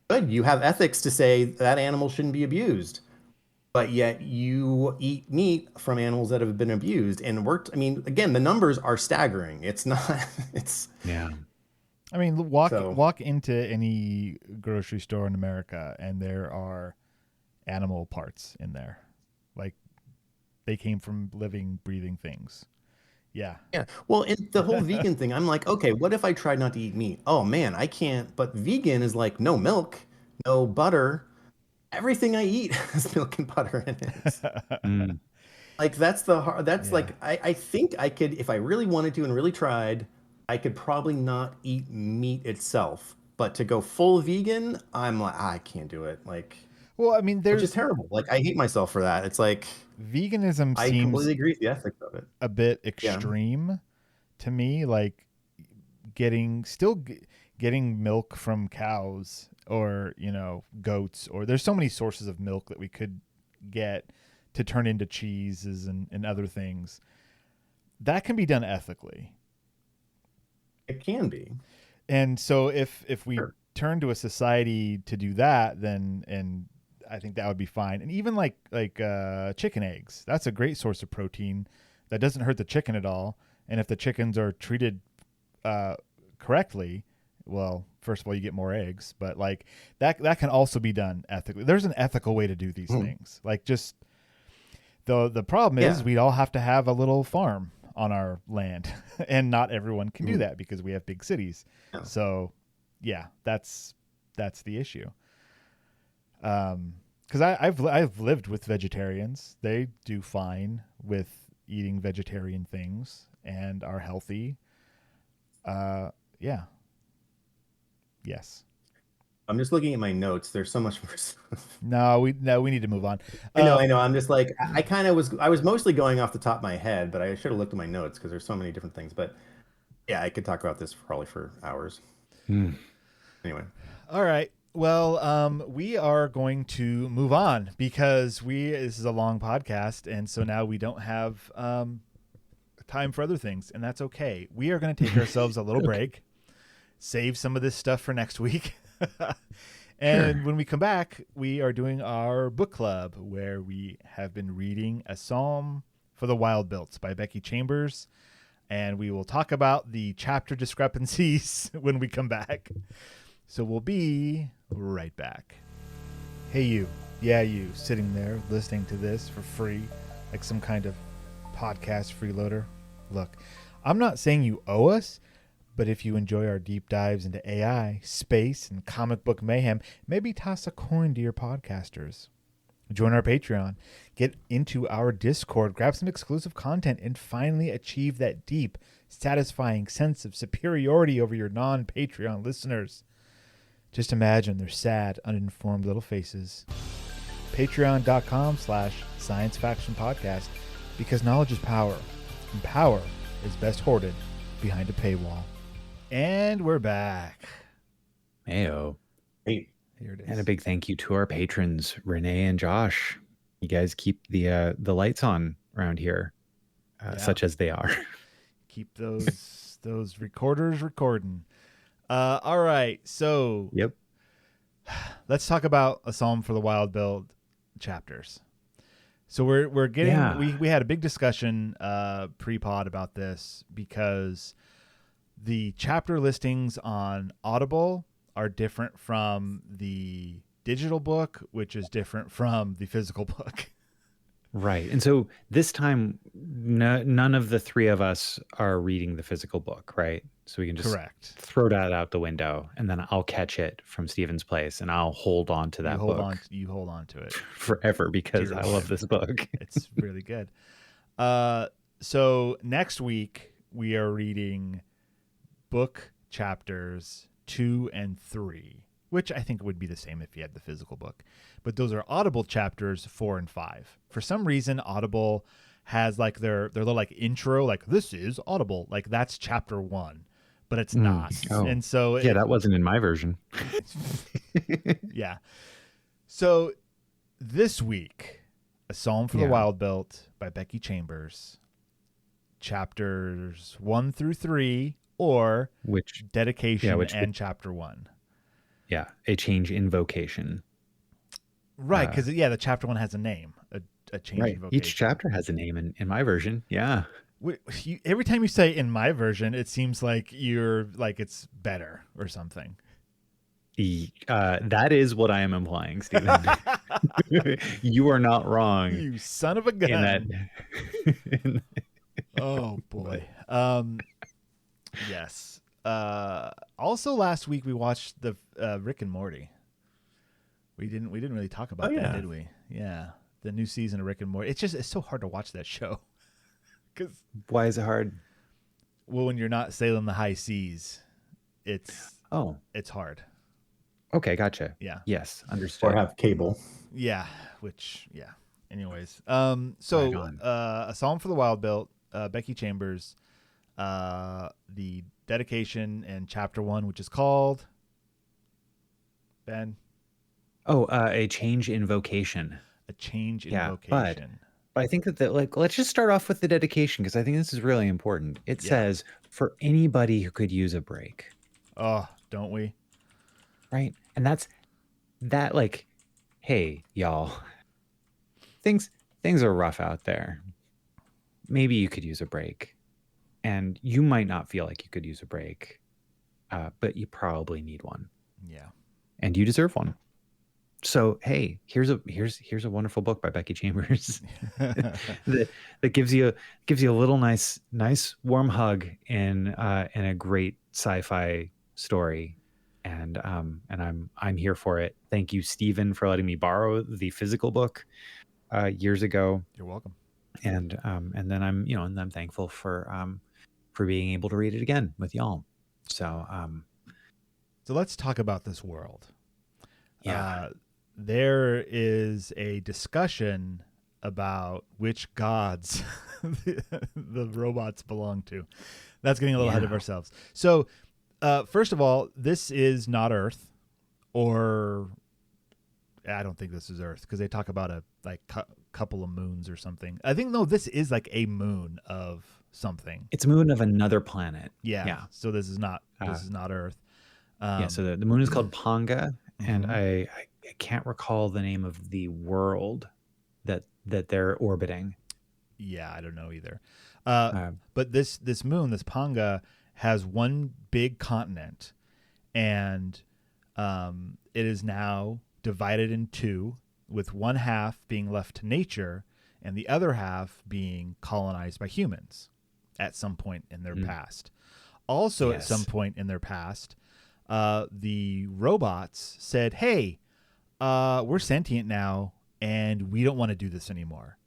good, you have ethics to say that animal shouldn't be abused, but yet you eat meat from animals that have been abused and worked. I mean, again, the numbers are staggering. It's not, it's Yeah. I mean, so, walk into any grocery store in America, and there are animal parts in there, like they came from living, breathing things. Yeah, yeah. Well, in the whole vegan thing, I'm like, okay, what if I tried not to eat meat? Oh man, I can't. But vegan is like no milk, no butter. Everything I eat has milk and butter in it. Mm. Like that's yeah. like I think I could, if I really wanted to and really tried, I could probably not eat meat itself. But to go full vegan, I'm like, I can't do it. Like, Well, I mean, which is there's terrible. Like, I hate myself for that. It's like veganism I completely seems agree with the ethics of it. a bit Yeah. extreme to me. Like getting milk from cows or goats, or there's so many sources of milk that we could get to turn into cheeses and other things that can be done ethically. It can be. And so if we turn to a society to do that, then I think that would be fine. And even like chicken eggs, that's a great source of protein that doesn't hurt the chicken at all. And if the chickens are treated correctly, well, first of all, you get more eggs, but like that can also be done ethically. There's an ethical way to do these things. Like just the problem is we all have to have a little farm on our land, and not everyone can do that because we have big cities. Yeah. So yeah, that's the issue. Because I've lived with vegetarians. They do fine with eating vegetarian things and are healthy. Yeah. Yes. I'm just looking at my notes. There's so much more stuff. No, we need to move on. I know. I'm just like, I was mostly going off the top of my head, but I should have looked at my notes because there's so many different things. But yeah, I could talk about this probably for hours. Anyway. All right. Well, we are going to move on because this is a long podcast, and so now we don't have time for other things, and that's okay. We are going to take ourselves a little break, save some of this stuff for next week. And when we come back, we are doing our book club where we have been reading A Psalm for the Wild Built by Becky Chambers, and we will talk about the chapter discrepancies when we come back. So we'll be right back. Hey, you. Yeah, you sitting there listening to this for free, like some kind of podcast freeloader. Look, I'm not saying you owe us, but if you enjoy our deep dives into AI, space, and comic book mayhem, maybe toss a coin to your podcasters. Join our Patreon, get into our Discord, grab some exclusive content, and finally achieve that deep, satisfying sense of superiority over your non-Patreon listeners. Just imagine their sad, uninformed little faces. Patreon.com/Science Faction Podcast, because knowledge is power, and power is best hoarded behind a paywall. And we're back. Heyo. Hey. Here it is. And a big thank you to our patrons, Renee and Josh. You guys keep the lights on around here, such as they are. Keep those recorders recording. All right, so let's talk about A Psalm for the Wild Build chapters. So we're getting we had a big discussion pre-pod about this because the chapter listings on Audible are different from the digital book, which is different from the physical book. Right. And so this time, none of the three of us are reading the physical book, right? So we can just throw that out the window, and then I'll catch it from Stephen's place, and I'll hold on to that book. You hold on to it forever because I love this book. It's really good. So next week we are reading book chapters 2 and 3, which I think would be the same if you had the physical book. But those are Audible chapters 4 and 5. For some reason, Audible has like their little like intro, like this is Audible, like that's chapter 1, but it's not. Oh. And so that wasn't in my version. Yeah. So this week, A Psalm for the Wild Built by Becky Chambers, chapters 1 through 3, or dedication and chapter 1. Yeah, a change in vocation. Right, because the chapter 1 has a name, a change in vocation. Each chapter has a name in my version. Yeah. Every time you say in my version, it seems like you're like it's better or something. That is what I am implying, Stephen. You are not wrong. You son of a gun. Oh boy. Yes. Also last week we watched the Rick and Morty. We didn't really talk about that, did we? Yeah. The new season of Rick and Morty. It's so hard to watch that show. Why is it hard? Well, when you're not sailing the high seas, it's hard. Okay, gotcha. Yeah. Yes, understood. Or have cable. Yeah, anyways. So A Psalm for the Wild Built, Becky Chambers, the dedication and chapter 1, which is called Ben. A change in vocation. A change in vocation. But I think that let's just start off with the dedication because I think this is really important. It says for anybody who could use a break. Oh, don't we? Right. And that's that, like, hey, y'all, things are rough out there. Maybe you could use a break. And you might not feel like you could use a break, but you probably need one. Yeah. And you deserve one. So hey, here's a wonderful book by Becky Chambers that gives you a little nice warm hug in a great sci-fi story, and I'm here for it. Thank you, Stephen, for letting me borrow the physical book years ago. You're welcome. And then I'm thankful for being able to read it again with y'all. So let's talk about this world. Yeah. There is a discussion about which gods the robots belong to. That's getting a little ahead of ourselves. So, first of all, this is not Earth, or I don't think this is Earth, because they talk about a couple of moons or something. I think this is like a moon of something. It's a moon of another planet. Yeah. So this is not Earth. So the moon is called Panga, and I can't recall the name of the world that they're orbiting. Yeah, I don't know either. But this moon, this Panga, has one big continent, and it is now divided in two, with one half being left to nature and the other half being colonized by humans at some point in their past. Also, at some point in their past, the robots said, hey, we're sentient now, and we don't want to do this anymore.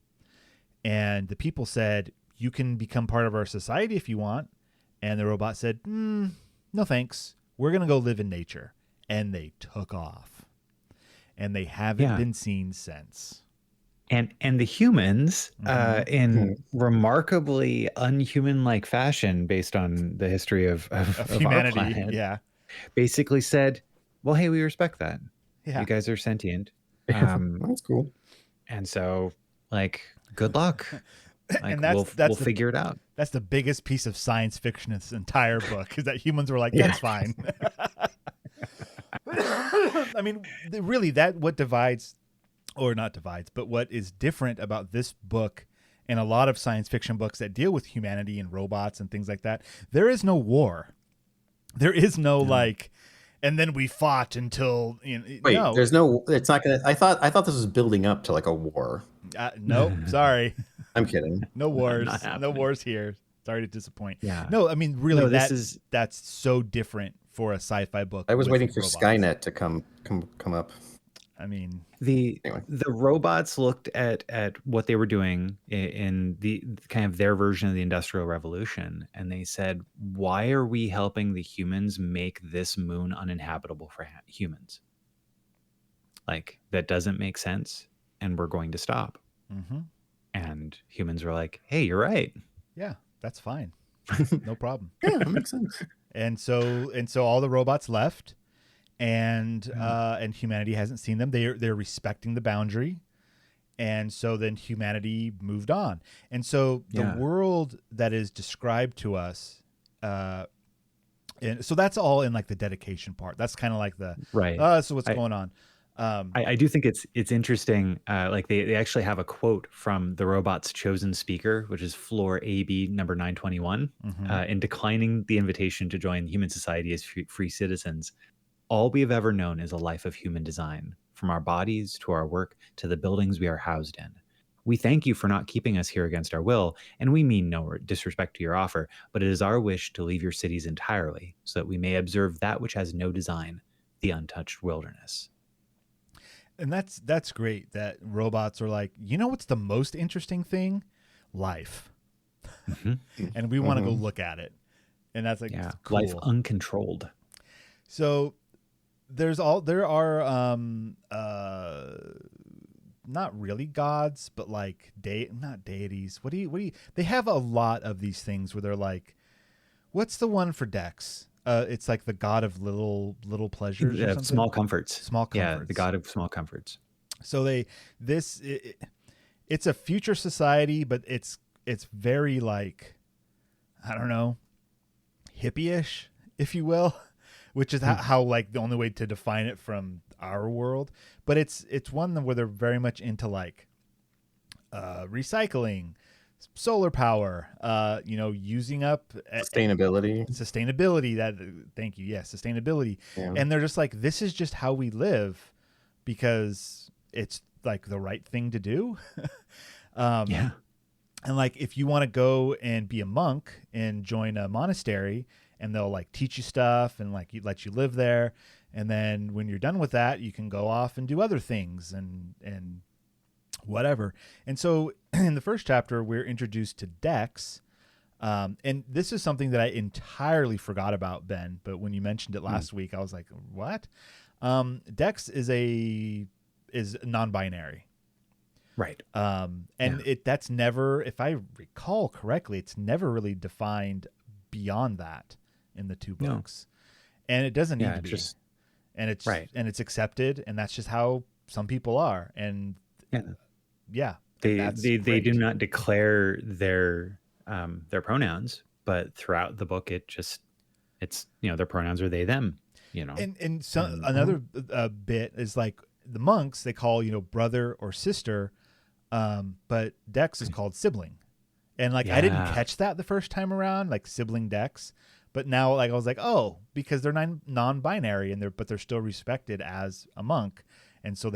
And the people said, you can become part of our society if you want. And the robot said, no thanks. We're going to go live in nature. And they took off. And they haven't been seen since. And the humans, in remarkably unhuman-like fashion, based on the history of humanity, our planet, basically said, well, hey, we respect that. You guys are sentient. That's cool. And so, like, good luck. Like, and we'll figure it out. That's the biggest piece of science fiction in this entire book, is that humans were like, that's fine. I mean, really, what divides, or not divides, but what is different about this book and a lot of science fiction books that deal with humanity and robots and things like that, there is no war. There is no and then we fought until wait. No. There's no. It's not gonna. I thought this was building up to like a war. Nope. Sorry. I'm kidding. No wars. No wars here. Sorry to disappoint. Yeah. No, I mean, really, that's so different for a sci-fi book. I was waiting for Skynet to come up. I mean, the robots looked at what they were doing in the kind of their version of the Industrial Revolution, and they said, why are we helping the humans make this moon uninhabitable for humans? Like, that doesn't make sense, and we're going to stop. And humans were like, hey, you're right. Yeah, that's fine. No problem. Yeah, that makes sense. And so all the robots left. And humanity hasn't seen them. They're respecting the boundary, and so then humanity moved on. And so the world that is described to us, and so that's all in like the dedication part. That's kind of like the so what's going on. I do think it's interesting. Like they actually have a quote from the robot's chosen speaker, which is Floor AB number 921, in declining the invitation to join human society as free citizens. All we have ever known is a life of human design, from our bodies to our work to the buildings we are housed in. We thank you for not keeping us here against our will, and we mean no disrespect to your offer, but it is our wish to leave your cities entirely so that we may observe that which has no design, the untouched wilderness. And that's great that robots are like, what's the most interesting thing? Life. And we want to go look at it. And that's like, cool. Life uncontrolled. So there are not really gods, but like not deities. What do you they have a lot of these things where they're like, what's the one for Dex? It's like the god of little pleasures or something? Small comforts. Small comforts. Yeah, the god of small comforts. So it's a future society, but it's very like, I don't know, hippie-ish, if you will. which is how like the only way to define it from our world. But it's one where they're very much into like recycling, solar power, using up sustainability. Thank you. Yes, sustainability. Yeah. And they're just like, this is just how we live because it's like the right thing to do. Yeah. And like, if you want to go and be a monk and join a monastery, and they'll like teach you stuff and like let you live there. And then when you're done with that, you can go off and do other things and whatever. And so in the first chapter, we're introduced to Dex. And this is something that I entirely forgot about, Ben, but when you mentioned it last week, I was like, what? Dex is non-binary. Right. That's never, if I recall correctly, it's never really defined beyond that in the two books. No. And it doesn't need to be. And it's right. And it's accepted, and that's just how some people are. And they do not declare their pronouns, but throughout the book it's their pronouns are they them, And another bit is like the monks they call brother or sister, but Dex is called sibling. And like I didn't catch that the first time around, like sibling Dex, but now like I was like, oh, because they're non-binary but they're still respected as a monk, and so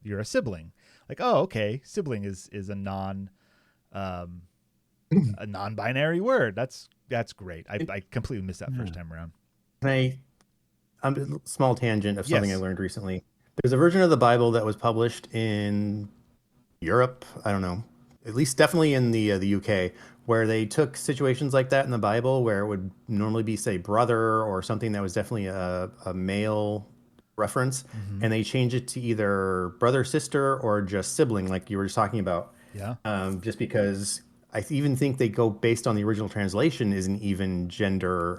you're a sibling. Like, oh, okay, sibling is a non-binary word. That's great. I completely missed that first time around. A small tangent of something I learned recently. There's a version of the Bible that was published in Europe. I don't know. At least definitely in the UK, where they took situations like that in the Bible where it would normally be, say, brother or something that was definitely a male reference, and they changed it to either brother, sister, or just sibling, like you were just talking about. Yeah. Just because I even think they go based on the original translation isn't even gender,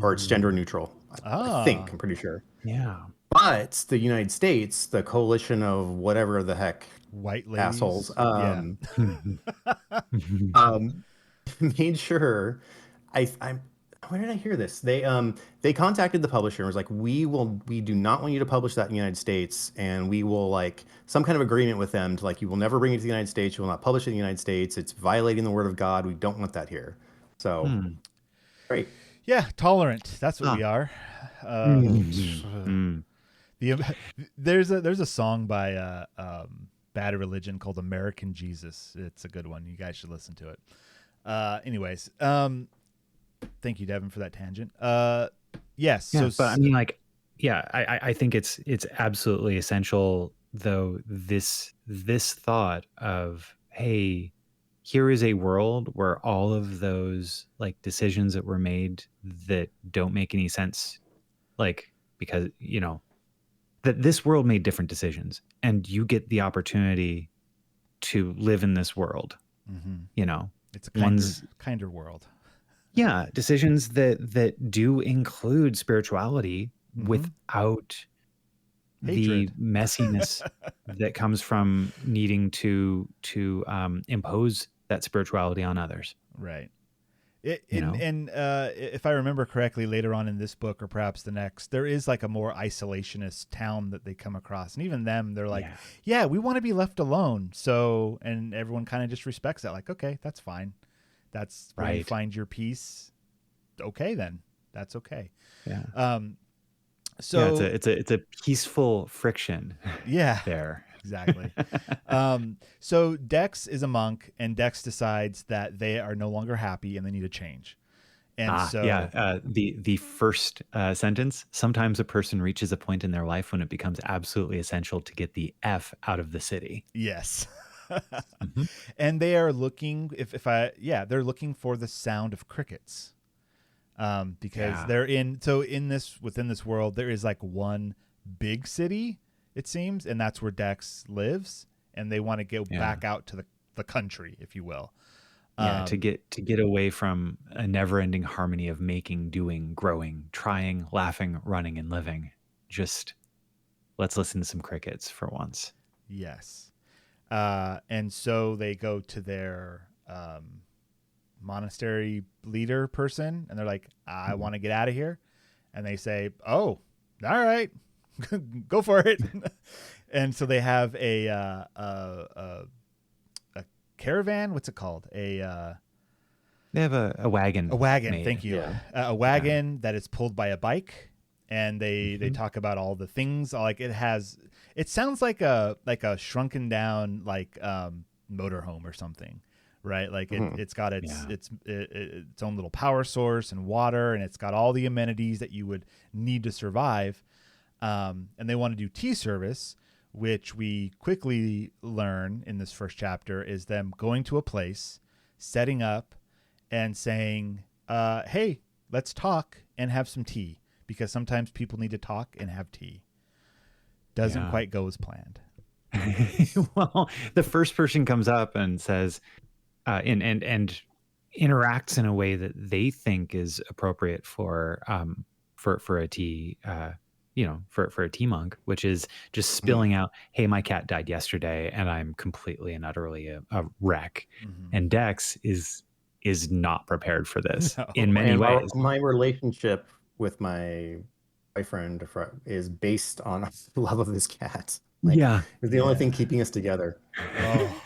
or it's gender neutral. I think, I'm pretty sure. Yeah. But the United States, the coalition of whatever the heck white ladies, assholes, made sure where did I hear this? They contacted the publisher and was like, we do not want you to publish that in the United States, and we will like some kind of agreement with them to like, you will never bring it to the United States, you will not publish it in the United States, it's violating the word of God, we don't want that here. So great. Yeah, tolerant. That's what we are. There's a song by Bad Religion called American Jesus. It's a good one. You guys should listen to it. Anyways, thank you, Devon, for that tangent. Yes. Yeah, but I mean, like, I think it's absolutely essential, though, this thought of, hey, here is a world where all of those like decisions that were made that don't make any sense, like, because, that this world made different decisions, and you get the opportunity to live in this world. It's a kinder world. Yeah, decisions that do include spirituality without hatred. The messiness that comes from needing to impose that spirituality on others. Right. And if I remember correctly, later on in this book, or perhaps the next, there is like a more isolationist town that they come across, and even them, they're like, "Yeah, we want to be left alone." So, and everyone kind of just respects that, like, "Okay, that's fine. That's where you find your peace." Okay, then that's okay. Yeah. So it's a peaceful friction. Yeah. There. Exactly. So Dex is a monk, and Dex decides that they are no longer happy and they need a change. And the first sentence: sometimes a person reaches a point in their life when it becomes absolutely essential to get the F out of the city. Yes. And they are looking they're looking for the sound of crickets. Because within this world, there is like one big city, it seems, and that's where Dex lives, and they want to go back out to the country, if you will. To get away from a never-ending harmony of making, doing, growing, trying, laughing, running, and living. Just let's listen to some crickets for once. Yes. And so they go to their monastery leader person, and they're like, I want to get out of here. And they say, "Oh, all right, go for it." And so they have a caravan. What's it called? They have a wagon. A wagon. made. Thank you. Yeah. A wagon that is pulled by a bike, and they talk about all the things. Like it sounds like a shrunken down motorhome or something, right? Like it's got its own little power source and water, and it's got all the amenities that you would need to survive. And they want to do tea service, which we quickly learn in this first chapter is them going to a place, setting up, and saying, "Hey, let's talk and have some tea," because sometimes people need to talk and have tea. Doesn't quite go as planned. Well, the first person comes up and says, and interacts in a way that they think is appropriate for a tea, for a tea monk, which is just spilling out, "Hey, my cat died yesterday, and I'm completely and utterly a wreck." And Dex is not prepared for this in many ways. My relationship with my boyfriend is based on love of this cat. It's the only thing keeping us together. Oh,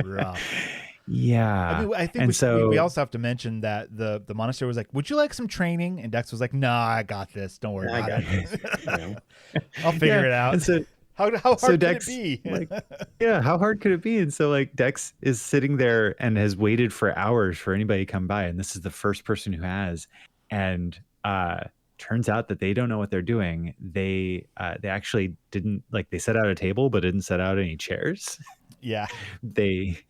rough. Yeah. I mean, I think we also have to mention that the monastery was like, "Would you like some training?" And Dex was like, "Nah, I got this. Don't worry about it. I'll figure it out." And so, how hard Dex, could it be? how hard could it be? And so Dex is sitting there and has waited for hours for anybody to come by, and this is the first person who has. And turns out that they don't know what they're doing. They actually didn't, they set out a table but didn't set out any chairs. Yeah. They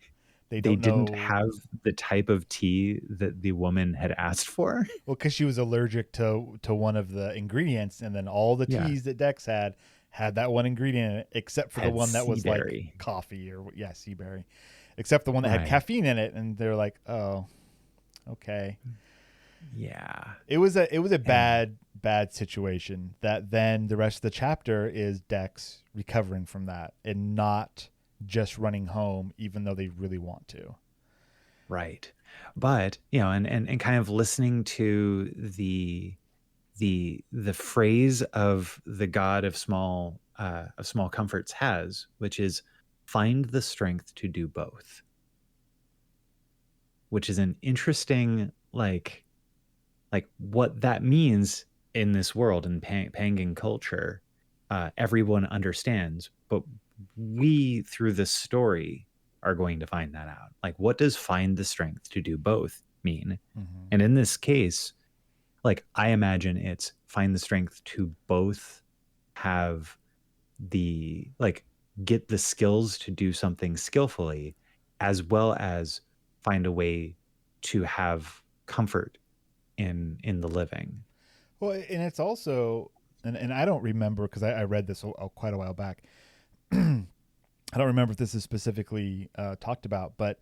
didn't have the type of tea that the woman had asked for. Well, because she was allergic to one of the ingredients, and then all the teas that Dex had that one ingredient in it, except for the one that was like coffee or sea berry, except the one that had caffeine in it, and they're like, "Oh, okay." Yeah. It was a bad situation that then the rest of the chapter is Dex recovering from that and not just running home, even though they really want to. Right. But, and kind of listening to the phrase of the God of small comforts has, which is find the strength to do both, which is an interesting, what that means in this world in Pangan culture. Everyone understands, but we, through the story, are going to find that out. What does find the strength to do both mean? And in this case, I imagine it's find the strength to both have the, get the skills to do something skillfully, as well as find a way to have comfort in the living. Well, and it's also, and I don't remember, because I read this quite a while back. I don't remember if this is specifically talked about, but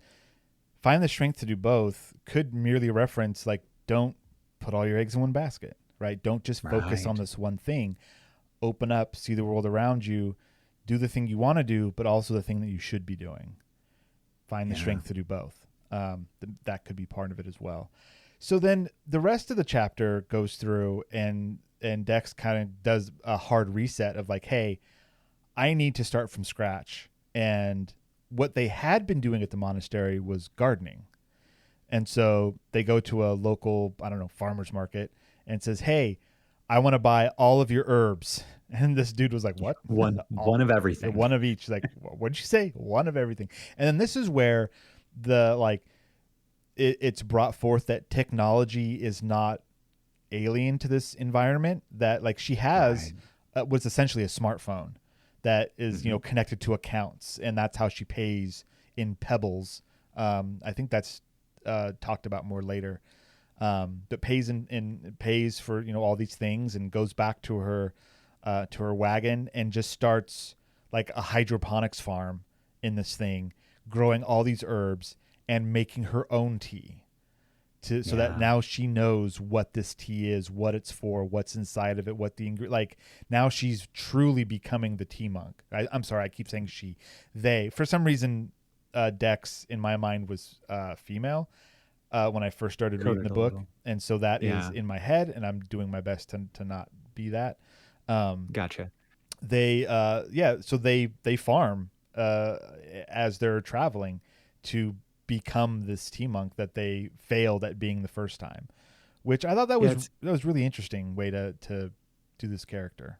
find the strength to do both could merely reference, don't put all your eggs in one basket, right? Don't just focus on this one thing. Open up, see the world around you, do the thing you want to do, but also the thing that you should be doing. Find the strength to do both. That could be part of it as well. So then the rest of the chapter goes through and Dex kind of does a hard reset of hey, I need to start from scratch. And what they had been doing at the monastery was gardening. And so they go to a local, farmer's market and says, "Hey, I want to buy all of your herbs." And this dude was like, "What?" One of everything. One of each. What'd you say? One of everything. And then this is where it's brought forth that technology is not alien to this environment, that she has was essentially a smartphone that is connected to accounts, and that's how she pays in pebbles. I think that's talked about more later, but pays for all these things, and goes back to her wagon and just starts a hydroponics farm in this thing, growing all these herbs and making her own tea, so that now she knows what this tea is, what it's for, what's inside of it, what the now she's truly becoming the tea monk. I'm sorry, I keep saying she. They, for some reason, Dex in my mind was female. when I first started reading the book, and so that is in my head, and I'm doing my best to not be that. Gotcha. So they farm as they're traveling to become this tea monk that they failed at being the first time, which I thought that was really interesting way to do this character.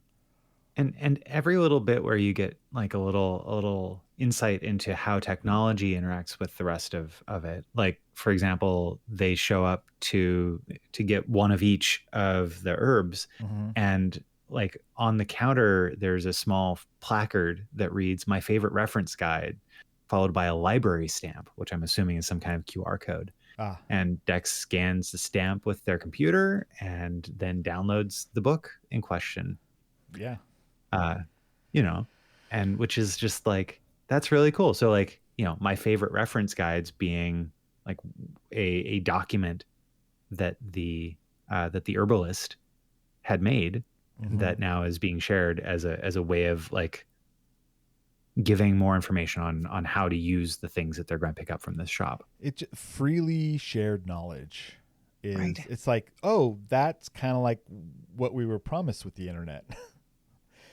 And every little bit where you get like a little insight into how technology interacts with the rest of it. Like, for example, they show up to get one of each of the herbs, and like on the counter, there's a small placard that reads "My favorite reference guide," followed by a library stamp, which I'm assuming is some kind of QR code. And Dex scans the stamp with their computer and then downloads the book in question. Yeah. And which is just like, that's really cool. So like, my favorite reference guides being like a document that the herbalist had made that now is being shared as a way of like giving more information on how to use the things that they're going to pick up from this shop. It's freely shared knowledge. Right. It's like, oh, that's kind of like what we were promised with the internet.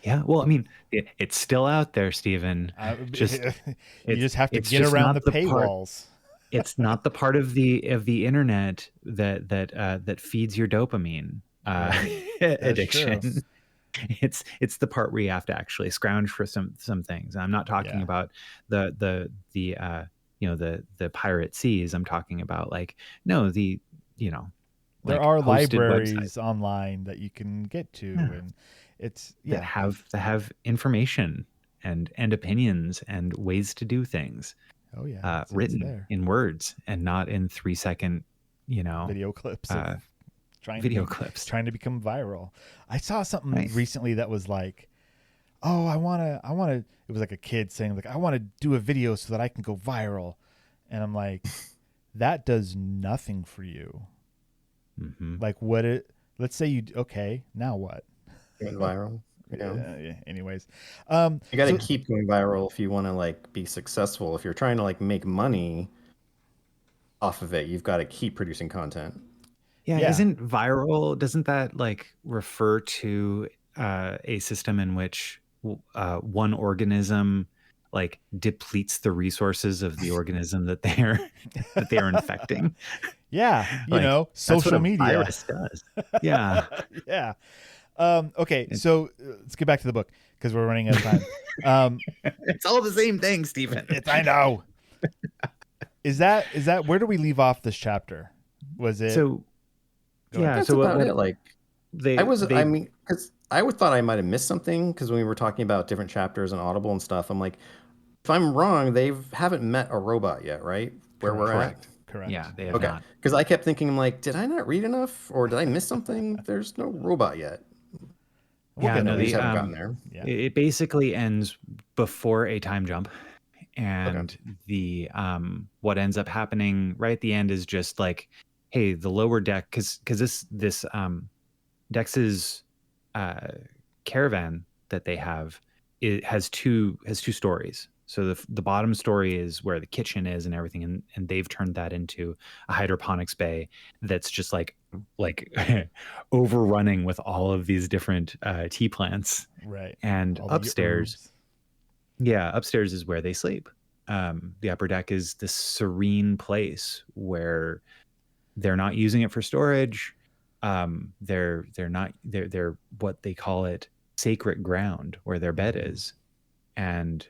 Yeah, well, I mean, it's still out there, Stephen. You just have to get around the paywalls. It's not the part of the internet that feeds your dopamine addiction. True. It's the part where you have to actually scrounge for some things. I'm not talking about the pirate seas. I'm talking about like there are libraries websites online that you can get to, and it's that have information and opinions and ways to do things. Oh yeah, written in words and not in 3-second, video clips. Trying to become viral. I saw something recently that was like, oh, I want to. It was like a kid saying like, I want to do a video so that I can go viral, and I'm like, that does nothing for you. Like let's say okay, now what? Going viral. Anyways, you got to keep going viral if you want to like be successful. If you're trying to like make money off of it, you've got to keep producing content. Yeah. Doesn't that like refer to a system in which one organism like depletes the resources of the organism that they are infecting? Yeah, like, social media. Virus does. Yeah. Yeah. Okay, so let's get back to the book because we're running out of time. It's all the same thing, Stephen. I know. Is that where do we leave off this chapter? Was it? So yeah. That's so about what, it. Like because I would thought I might have missed something because when we were talking about different chapters and Audible and stuff, I'm like, if I'm wrong, they haven't met a robot yet, right? Where we're at. Correct. Yeah, they have not. Because I kept thinking, I'm like, did I not read enough, or did I miss something? There's no robot yet. They haven't gotten there. Yeah. It basically ends before a time jump, and the what ends up happening right at the end is just like, hey, the lower deck, because this Dex's caravan that they have, it has two stories. So the bottom story is where the kitchen is and everything, and they've turned that into a hydroponics bay that's just like overrunning with all of these different tea plants. Right. And upstairs is where they sleep. The upper deck is this serene place where they're not using it for storage. They're what they call it, sacred ground, where their bed is. And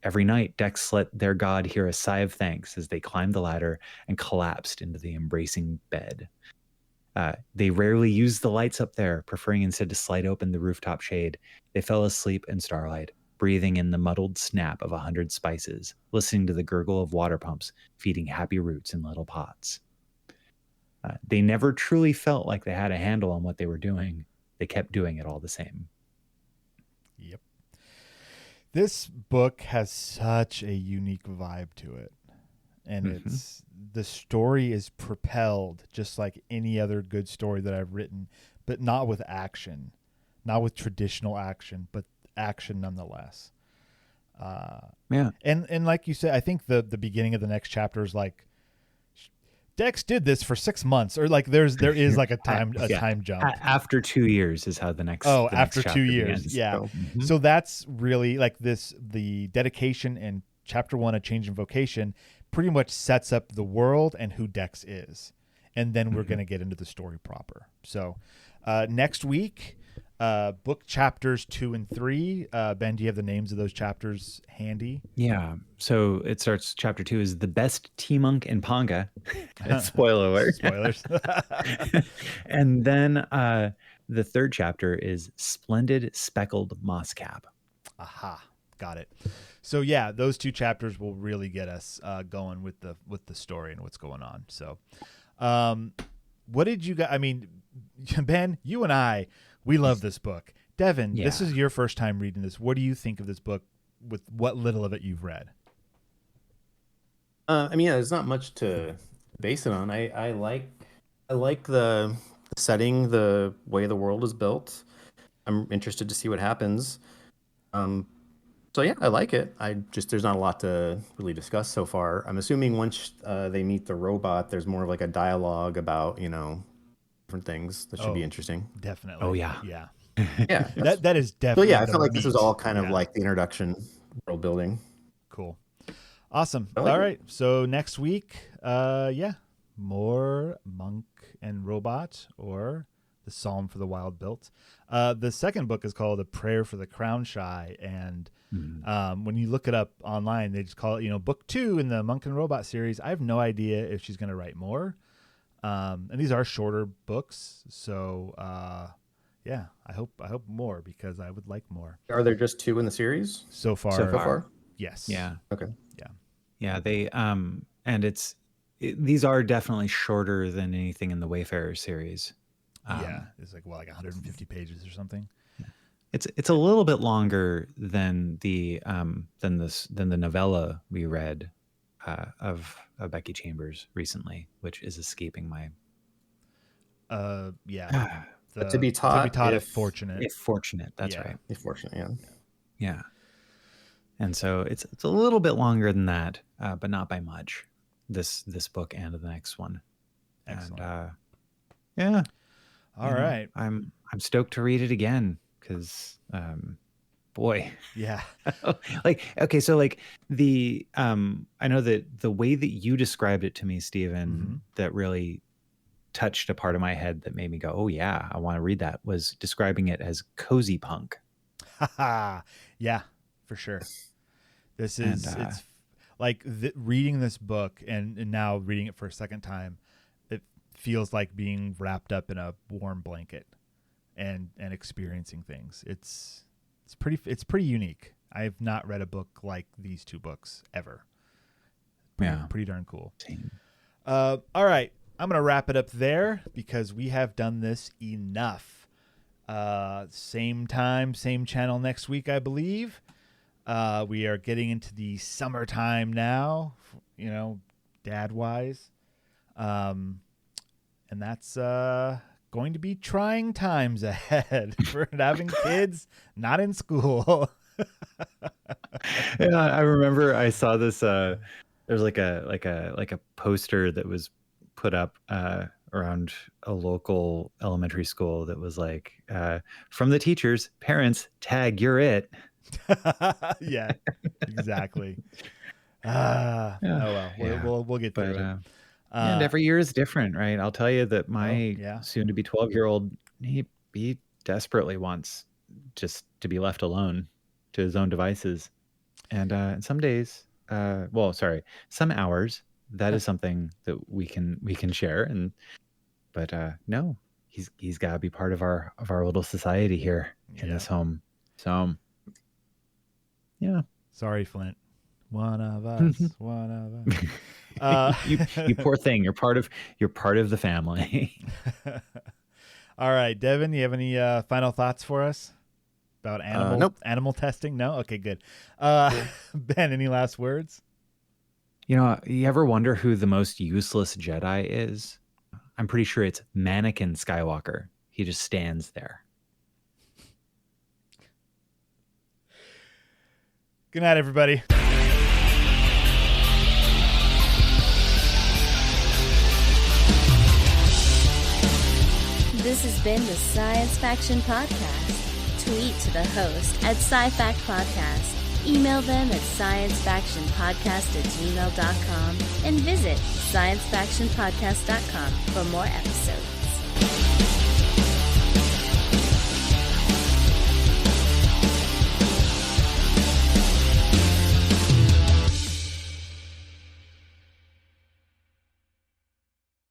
every night, Dex let their god hear a sigh of thanks as they climbed the ladder and collapsed into the embracing bed. They rarely used the lights up there, preferring instead to slide open the rooftop shade. They fell asleep in starlight, breathing in the muddled snap of 100 spices, listening to the gurgle of water pumps feeding happy roots in little pots. They never truly felt like they had a handle on what they were doing. They kept doing it all the same. Yep. This book has such a unique vibe to it. And the story is propelled just like any other good story that I've written, but not with action, not with traditional action, but action nonetheless. Yeah. And like you said, I think the beginning of the next chapter is like Dex did this for 6 months, or like there is like a time jump. After 2 years is how the next. After 2 years, begins. yeah. So that's really like the dedication in chapter 1, A Change in Vocation, pretty much sets up the world and who Dex is, and then we're going to get into the story proper. So next week, book chapters 2 and 3. Ben, do you have the names of those chapters handy? Yeah. So it starts. Chapter 2 is the best tea monk in Panga. Spoiler alert. Spoilers. And then the third chapter is splendid speckled moss cap. Aha, got it. So yeah, those 2 chapters will really get us going with the story and what's going on. So, what did you guys? I mean, Ben, you and I, we love this book. Devon, this is your first time reading this. What do you think of this book with what little of it you've read? I mean, there's not much to base it on. I like the setting, the way the world is built. I'm interested to see what happens. So yeah, I like it. There's not a lot to really discuss so far. I'm assuming once they meet the robot, there's more of like a dialogue about, different things that should be interesting. Definitely. Oh yeah. Yeah. Yeah. that is definitely. So yeah, I feel like this is all kind of like the introduction, world building. Cool. Awesome. Like all it. right. So next week, more Monk and Robot, or the Psalm for the Wild Built. The second book is called A Prayer for the Crown Shy, and when you look it up online, they just call it, book 2 in the Monk and Robot series. I have no idea if she's going to write more. And these are shorter books, so I hope more, because I would like more. Are there just 2 in the series So far. so far? Yes. Yeah. Okay. Yeah. They and these are definitely shorter than anything in the Wayfarer series. It's like 150 pages or something. It's a little bit longer than the novella we read of Becky Chambers recently, which is escaping my. But to be taught if fortunate. If fortunate, that's right. If fortunate, yeah. Yeah. And so it's a little bit longer than that, but not by much. This book and the next one. Excellent. And, yeah. All right. I'm stoked to read it again, because boy. Yeah. Okay, so like the I know that the way that you described it to me, Stephen, that really touched a part of my head that made me go, oh yeah, I want to read that, was describing it as cozy punk. Yeah, for sure. This is it's like reading this book and now reading it for a second time. It feels like being wrapped up in a warm blanket and experiencing things. It's pretty unique. I have not read a book like these 2 books ever. Pretty darn cool. Same. All right. I'm going to wrap it up there, because we have done this enough. Same time, same channel next week, I believe. We are getting into the summertime now, dad-wise. And that's going to be trying times ahead for having kids not in school. Yeah, I remember I saw this. There's like a poster that was put up around a local elementary school that was like, from the teachers, parents, tag, you're it. Yeah, exactly. Oh well, we'll get through it. And every year is different, right? I'll tell you that my soon to be 12-year-old, he desperately wants just to be left alone to his own devices. And some days, some hours, that is something that we can share. But no, he's got to be part of our little society here in this home. So yeah. Sorry, Flint. One of us. One of us. You poor thing. You're part of the family. All right, Devon, you have any final thoughts for us about animal testing? No? Okay, good. Ben, any last words? You ever wonder who the most useless Jedi is? I'm pretty sure it's Mannequin Skywalker. He just stands there. Good night, everybody. This has been the Science Faction Podcast. Tweet to the host at SciFact Podcast. Email them at sciencefactionpodcast@gmail.com and visit sciencefactionpodcast.com for more episodes.